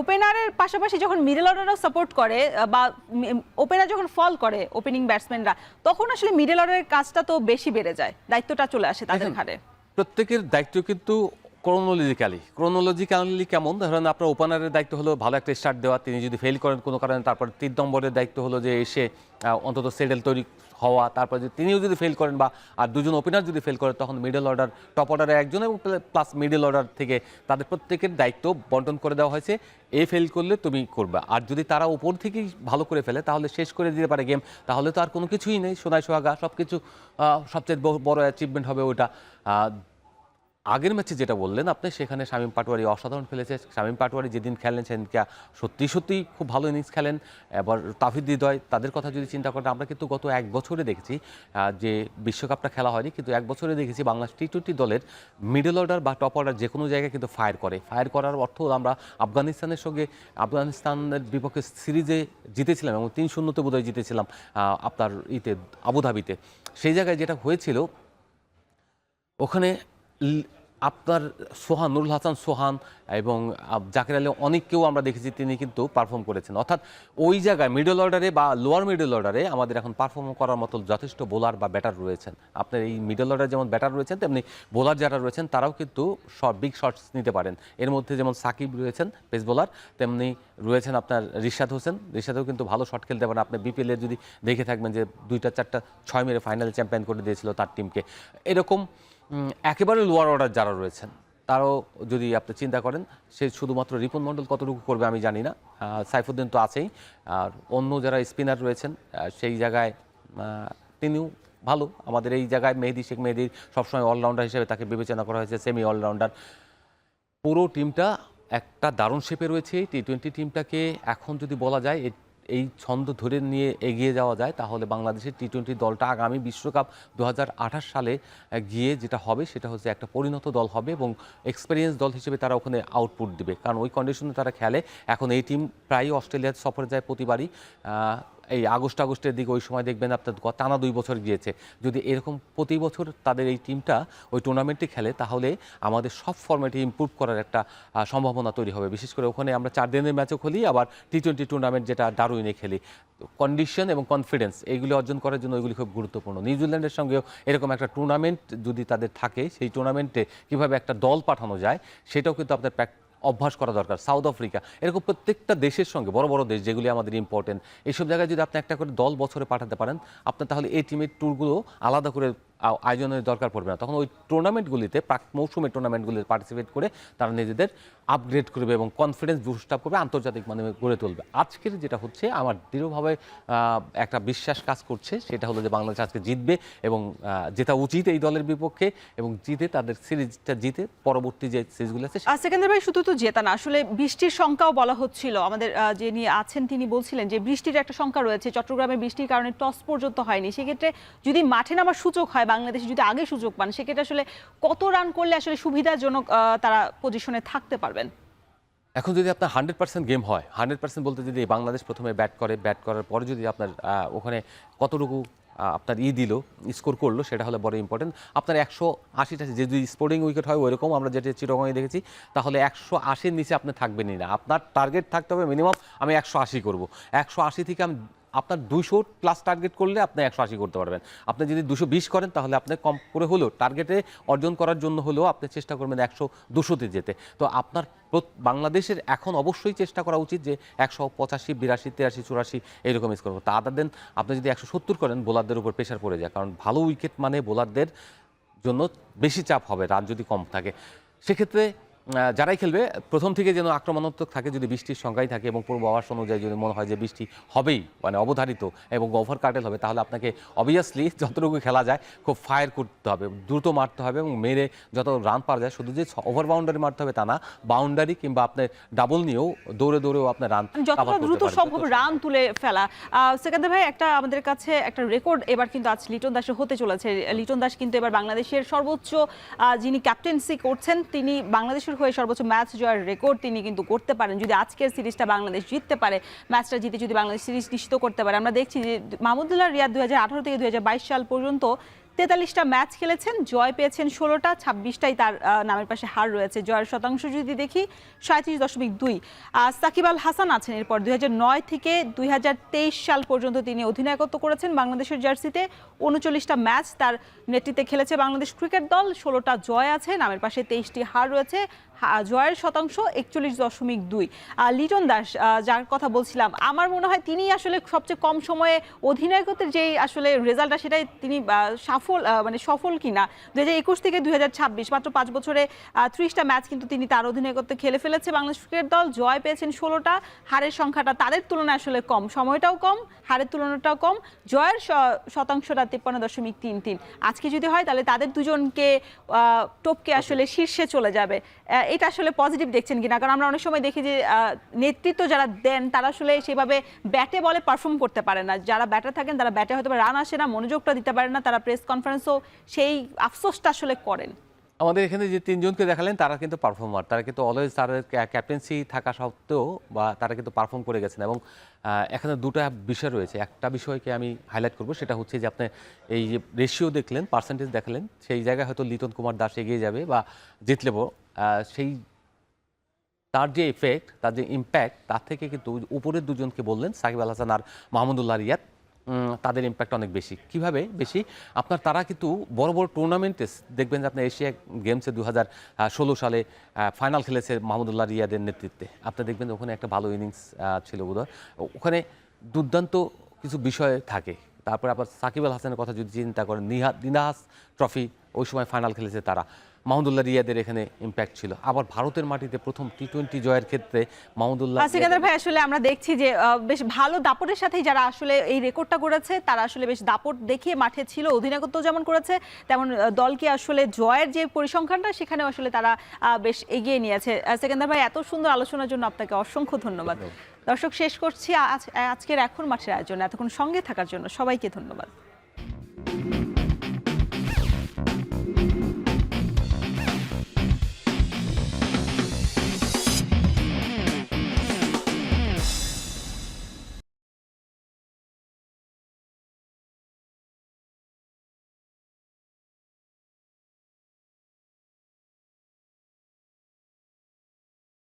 ওপেনারের পাশাপাশি যখন মিডল অর্ডারও সাপোর্ট করে বা ওপেনার যখন ফল করে ওপেনিং ব্যাটসম্যানরা, তখন আসলে মিডল অর্ডারের কাজটা তো বেশি বেড়ে যায়, দায়িত্বটা চলে আসে তাদের ঘাড়ে। প্রত্যেকের দায়িত্ব কিন্তু ক্রোনোলজিক্যালি কেমন, ধরেন আপনার ওপেনারের দায়িত্ব হলো ভালো একটা স্টার্ট দেওয়া, তিনি যদি ফেল করেন কোনো কারণে তারপর 3 নম্বরের দায়িত্ব হলো যে এসে অন্তত সেটেল তৈরি হওয়া, তারপর যদি তিনিও যদি ফেল করেন বা আর দুজন ওপেনার যদি ফেল করে তখন মিডল অর্ডার টপ অর্ডারে একজন এবং প্লাস মিডল অর্ডার থেকে তাদের প্রত্যেকের দায়িত্ব বন্টন করে দেওয়া হয়েছে। ফেল করলে তুমি করবে, আর যদি তারা উপর থেকেই ভালো করে ফেলে তাহলে শেষ করে দিতে পারে গেম, তাহলে তো আর কোনো কিছুই নেই, সোনায় সোহাগা সব কিছু, সবচেয়ে বড় অ্যাচিভমেন্ট হবে ওটা। আগের ম্যাচে যেটা বললেন আপনি, সেখানে শামীম পাটোয়ারি অসাধারণ খেলেছে। শামীম পাটোয়ারি যেদিন খেলেন সেদিনকে সত্যি খুব ভালো ইনিংস খেলেন। এবার তাওহিদ হৃদয়, তাদের কথা যদি চিন্তা করেন, আমরা কিন্তু গত 1 বছরে দেখেছি যে বিশ্বকাপটা খেলা হয়নি কিন্তু 1 বছরে দেখেছি বাংলাদেশ টি-20 দলের মিডল অর্ডার বা টপ অর্ডার যে কোনো জায়গায় কিন্তু ফায়ার করার অর্থ আমরা আফগানিস্তানের বিপক্ষে সিরিজে জিতেছিলাম এবং 3-0-তে বোধহয় জিতেছিলাম আপনার আবুধাবিতে। সেই জায়গায় যেটা হয়েছিল ওখানে আপনার নুরুল হাসান সোহান এবং জাকির আলী অনেককেও আমরা দেখেছি তিনি কিন্তু পারফর্ম করেছেন। অর্থাৎ ওই জায়গায় মিডল অর্ডারে বা লোয়ার মিডল অর্ডারে আমাদের এখন পারফর্ম করার মতো যথেষ্ট বোলার বা ব্যাটার রয়েছেন। আপনার এই মিডল অর্ডারে যেমন ব্যাটার রয়েছেন তেমনি বোলার যারা রয়েছেন তারাও কিন্তু বিগ শটস নিতে পারেন। এর মধ্যে যেমন সাকিব রয়েছেন পেস বোলার, তেমনি রয়েছেন আপনার রিশাদ হোসেন, রিশাদও কিন্তু ভালো শট খেলতে পারেন। আপনি বিপিএলের যদি দেখে থাকবেন যে 2টা 4টা 6 মেরে ফাইনালে চ্যাম্পিয়ন করে দিয়েছিল তার টিমকে। এরকম একেবারে লোয়ার অর্ডার যারা রয়েছেন তারাও যদি আপনি চিন্তা করেন, সে শুধুমাত্র রিপন মণ্ডল কতটুকু করবে আমি জানি না, সাইফুদ্দিন তো আছেই, আর অন্য যারা স্পিনার রয়েছেন সেই জায়গায় তিনিও ভালো। আমাদের এই জায়গায় শেখ মেহেদীর সবসময় অলরাউন্ডার হিসেবে তাকে বিবেচনা করা হয়েছে, সেমি অলরাউন্ডার। পুরো টিমটা একটা দারুণ শেপে রয়েছে। টি-20 টিমটাকে এখন যদি বলা যায় এই ছন্দ ধরে নিয়ে এগিয়ে যাওয়া যায় তাহলে বাংলাদেশের টি-20 দলটা আগামী বিশ্বকাপ 2028 সালে গিয়ে যেটা হবে সেটা হচ্ছে একটা পরিণত দল হবে এবং এক্সপেরিয়েন্স দল হিসেবে তারা ওখানে আউটপুট দিবে, কারণ ওই কন্ডিশনে তারা খেলে। এখন এই টিম প্রায় অস্ট্রেলিয়ার সফরে যায় প্রতিবারই, এই আগস্টের দিকে, ওই সময় দেখবেন আপনার টানা 2 বছর গিয়েছে। যদি এরকম প্রতি বছর তাদের এই টিমটা ওই টুর্নামেন্টে খেলে তাহলে আমাদের সব ফরম্যাটে ইমপ্রুভ করার একটা সম্ভাবনা তৈরি হবে। বিশেষ করে ওখানে আমরা 4 দিনের ম্যাচও খেলি, আবার টি-20 টুর্নামেন্ট যেটা ডারউইনে খেলি। কন্ডিশন এবং কনফিডেন্স এগুলি অর্জন করার জন্য এগুলি খুব গুরুত্বপূর্ণ। নিউজিল্যান্ডের সঙ্গেও এরকম একটা টুর্নামেন্ট যদি তাদের থাকে, সেই টুর্নামেন্টে কীভাবে একটা দল পাঠানো যায় সেটাও কিন্তু আপনার অভ্যাস করা দরকার। সাউথ আফ্রিকা, এরকম প্রত্যেকটা দেশের সঙ্গে, বড় বড় দেশ যেগুলি আমাদের ইম্পর্টেন্ট, এইসব জায়গায় যদি আপনি একটা করে দল বছরে পাঠাতে পারেন, আপনার তাহলে এই টিমের ট্যুরগুলো আলাদা করে আয়োজনের দরকার পড়বে না। তখন ওই টুর্নামেন্টগুলিতে, প্রাক মৌসুমের টুর্নামেন্টগুলিতে পার্টিসিপেট করে তারা নিজেদের আপগ্রেড করবে এবং কনফিডেন্স বুস্ট আপ করবে, আন্তর্জাতিক মানে গড়ে তুলবে। আজকের যেটা হচ্ছে, আমার দৃঢ়ভাবে একটা বিশ্বাস কাজ করছে, সেটা হলো যে বাংলাদেশ আজকে জিতবে এবং জেতা উচিত এই দলের বিপক্ষে, এবং জিতে তাদের সিরিজটা জিতে পরবর্তী যে সিরিজগুলো আছে। সেকেন্দার ভাই, শুধু তো জেতা না, আসলে বৃষ্টির সংখ্যাও বলা হচ্ছিল। আমাদের যিনি আছেন তিনি বলছিলেন যে বৃষ্টির একটা সংখ্যা রয়েছে, চট্টগ্রামে বৃষ্টির কারণে টস পর্যন্ত হয়নি। সেক্ষেত্রে যদি মাঠে নামার সুযোগ হয়, বাংলাদেশ যদি আগে সুযোগ পান, সেক্ষেত্রে আসলে কত রান করলে আসলে সুবিধাজনক তারা পজিশনে থাকতে পারবেন? এখন যদি আপনার 100% গেম হয়, 100% বলতে যদি বাংলাদেশ প্রথমে ব্যাট করার পরে যদি আপনার ওখানে কতটুকু আপনার দিল, স্কোর করলো, সেটা হলে বড় ইম্পর্টেন্ট। আপনার 180টা যদি স্পোর্টিং উইকেট হয় ওইরকম আমরা যেটা চিটাগংয়ে দেখেছি, তাহলে 180-র নিচে আপনি থাকবেনই না। আপনার টার্গেট থাকতে হবে মিনিমাম আমি 180 করব। 180 থেকে আমি আপনার 200 প্লাস টার্গেট করলে আপনি 180 করতে পারবেন। আপনি যদি 220 করেন তাহলে আপনি কম করে হলেও টার্গেটে অর্জন করার জন্য হলেও আপনি চেষ্টা করবেন 100-200-তে যেতে। তো আপনার বাংলাদেশের এখন অবশ্যই চেষ্টা করা উচিত যে 185, 82, 83, 84 এইরকম স্কোর করতে। আদার দেন আপনি যদি 170 করেন, বোলারদের উপর প্রেশার পড়ে যায়, কারণ ভালো উইকেট মানে বোলারদের জন্য বেশি চাপ হবে রান যদি কম থাকে। সেক্ষেত্রে যারাই খেলবে প্রথম থেকে যেন আক্রমণাত্মক থাকে, যদি বৃষ্টির সংখ্যাই থাকে এবং পূর্বাভাস অনুযায়ী যদি মনে হয় যে বৃষ্টি হবেই, মানে অবধারিত এবং ওভার কাটেল হবে, তাহলে আপনাকে অবভিয়াসলি যতটুকু খেলা যায় খুব ফায়ার করতে হবে, দ্রুত মারতে হবে এবং মেরে যত রান পাওয়া যায়। শুধু যে ওভার বাউন্ডারি মারতে হবে তা না, বাউন্ডারি কিংবা আপনার ডাবল নিয়েও দৌড়েও আপনার রান যতটা দ্রুত সম্ভব রান তুলে ফেলা। সেকেন্দার ভাই, আমাদের কাছে একটা রেকর্ড এবার কিন্তু আজ লিটন দাসের হতে চলেছে। লিটন দাস কিন্তু এবার বাংলাদেশের সর্বোচ্চ যিনি ক্যাপ্টেন্সি করছেন, তিনি বাংলাদেশের হয়ে সর্বোচ্চ ম্যাচ জয়ের রেকর্ড তিনি কিন্তু করতে পারেন। যদি আজকের সিরিজটা বাংলাদেশ জিততে পারে, ম্যাচটা জিতে যদি বাংলাদেশ সিরিজ নিশ্চিত করতে পারে। আমরা দেখছি যে মাহমুদুল্লাহ রিয়াদ 2018 থেকে 2022 সাল পর্যন্ত 43টা ম্যাচ খেলেছেন, জয় পেয়েছেন 16টা, 26টাই তার নামের পাশে হার রয়েছে। জয়ের শতাংশ যদি দেখি 37.2। সাকিব আল হাসান আছেন এরপর 2009 থেকে 2023 সাল পর্যন্ত তিনি অধিনায়কত্ব করেছেন বাংলাদেশের জার্সিতে। 39টা ম্যাচ তার নেতৃত্বে খেলেছে বাংলাদেশ ক্রিকেট দল, 16টা জয় আছে, নামের পাশে 23টি হার রয়েছে। জয়ের শতাংশ 41.2। লিটন দাস, যার কথা বলছিলাম, আমার মনে হয় তিনি আসলে সবচেয়ে কম সময়ে অধিনায়কত্বের যেই আসলে রেজাল্টটা, সেটাই তিনি সফল কিনা। 2021 থেকে 2026 মাত্র 5 বছরে 30টা ম্যাচ কিন্তু তিনি তার অধিনায়কত্বে খেলে ফেলেছে বাংলাদেশ ক্রিকেট দল। জয় পেয়েছেন 16টা, হারের সংখ্যাটা তাদের তুলনায় আসলে কম, সময়টাও কম, হারের তুলনাটাও কম। জয়ের শতাংশটা 53.33। আজকে যদি হয় তাহলে তাদের দুজনকে টপকে আসলে শীর্ষে চলে যাবে। এটা আসলে পজিটিভ দেখছেন কিনা? কারণ আমরা অনেক সময় দেখি যে নেতৃত্ব যারা দেন তারা আসলে সেভাবে ব্যাটে বলে পারফর্ম করতে পারে না। যারা ব্যাটার থাকেন তারা ব্যাটে হয়তো রান আসে না, মনোযোগটা দিতে পারে না, তারা প্রেস কনফারেন্সও সেই আফসোসটা আসলে করেন। আমাদের এখানে যে তিনজনকে দেখালেন তারা কিন্তু পারফর্মার, তারা কিন্তু অলওয়েজ তাদের ক্যাপ্টেন্সি থাকা সত্ত্বেও বা তারা কিন্তু পারফর্ম করে গেছেন। এবং এখানে দুটা বিষয় রয়েছে। একটা বিষয়কে আমি হাইলাইট করব, সেটা হচ্ছে যে আপনি এই যে রেশিও দেখলেন, পার্সেন্টেজ দেখালেন, সেই জায়গায় হয়তো লিটন কুমার দাস এগিয়ে যাবে বা জিতলেও সেই তার যে এফেক্ট, তার যে ইম্প্যাক্ট, তার থেকে কিন্তু উপরের দুজনকে বললেন সাকিব আল হাসান আর মাহমুদুল্লাহ রিয়াদ, তাদের ইম্প্যাক্ট অনেক বেশি। কিভাবে বেশি? আপনার তারা কিন্তু বড় বড় টুর্নামেন্টে দেখবেন যে আপনার এশিয়া গেমসে 2016 সালে ফাইনাল খেলেছে মাহমুদুল্লাহ রিয়াদের নেতৃত্বে। আপনি দেখবেন ওখানে একটা ভালো ইনিংস ছিল বোধহয়, ওখানে দুর্দান্ত কিছু বিষয় থাকে। তারপরে আবার সাকিব আল হাসানের কথা যদি চিন্তা করেন, নিহাস ট্রফি ওই সময় ফাইনাল খেলেছে তারা, মাহমুদুল্লাহ রিয়াদের এখানে ইম্প্যাক্ট ছিল। আবার ভারতের মাটিতে প্রথম টি20 জয়ের ক্ষেত্রে মাহমুদুল্লাহ সিকান্দার ভাই, আসলে আমরা দেখছি যে বেশ ভালো দাপটের সাথেই যারা আসলে এই রেকর্ডটা করেছে, তারা আসলে বেশ দাপট দেখিয়ে মাঠে ছিল, অধিনায়কত্ব যেমন করেছে তেমন দলকে আসলে জয়ের যে পরিসংখ্যানটা সেখানেও আসলে তারা বেশ এগিয়ে নিয়েছে। সিকান্দার ভাই, এত সুন্দর আলোচনার জন্য আপনাকে অসংখ্য ধন্যবাদ। দর্শক, শেষ করছি আজকের এখন মাঠের আয়োজন। এতক্ষণ সঙ্গে থাকার জন্য সবাইকে ধন্যবাদ।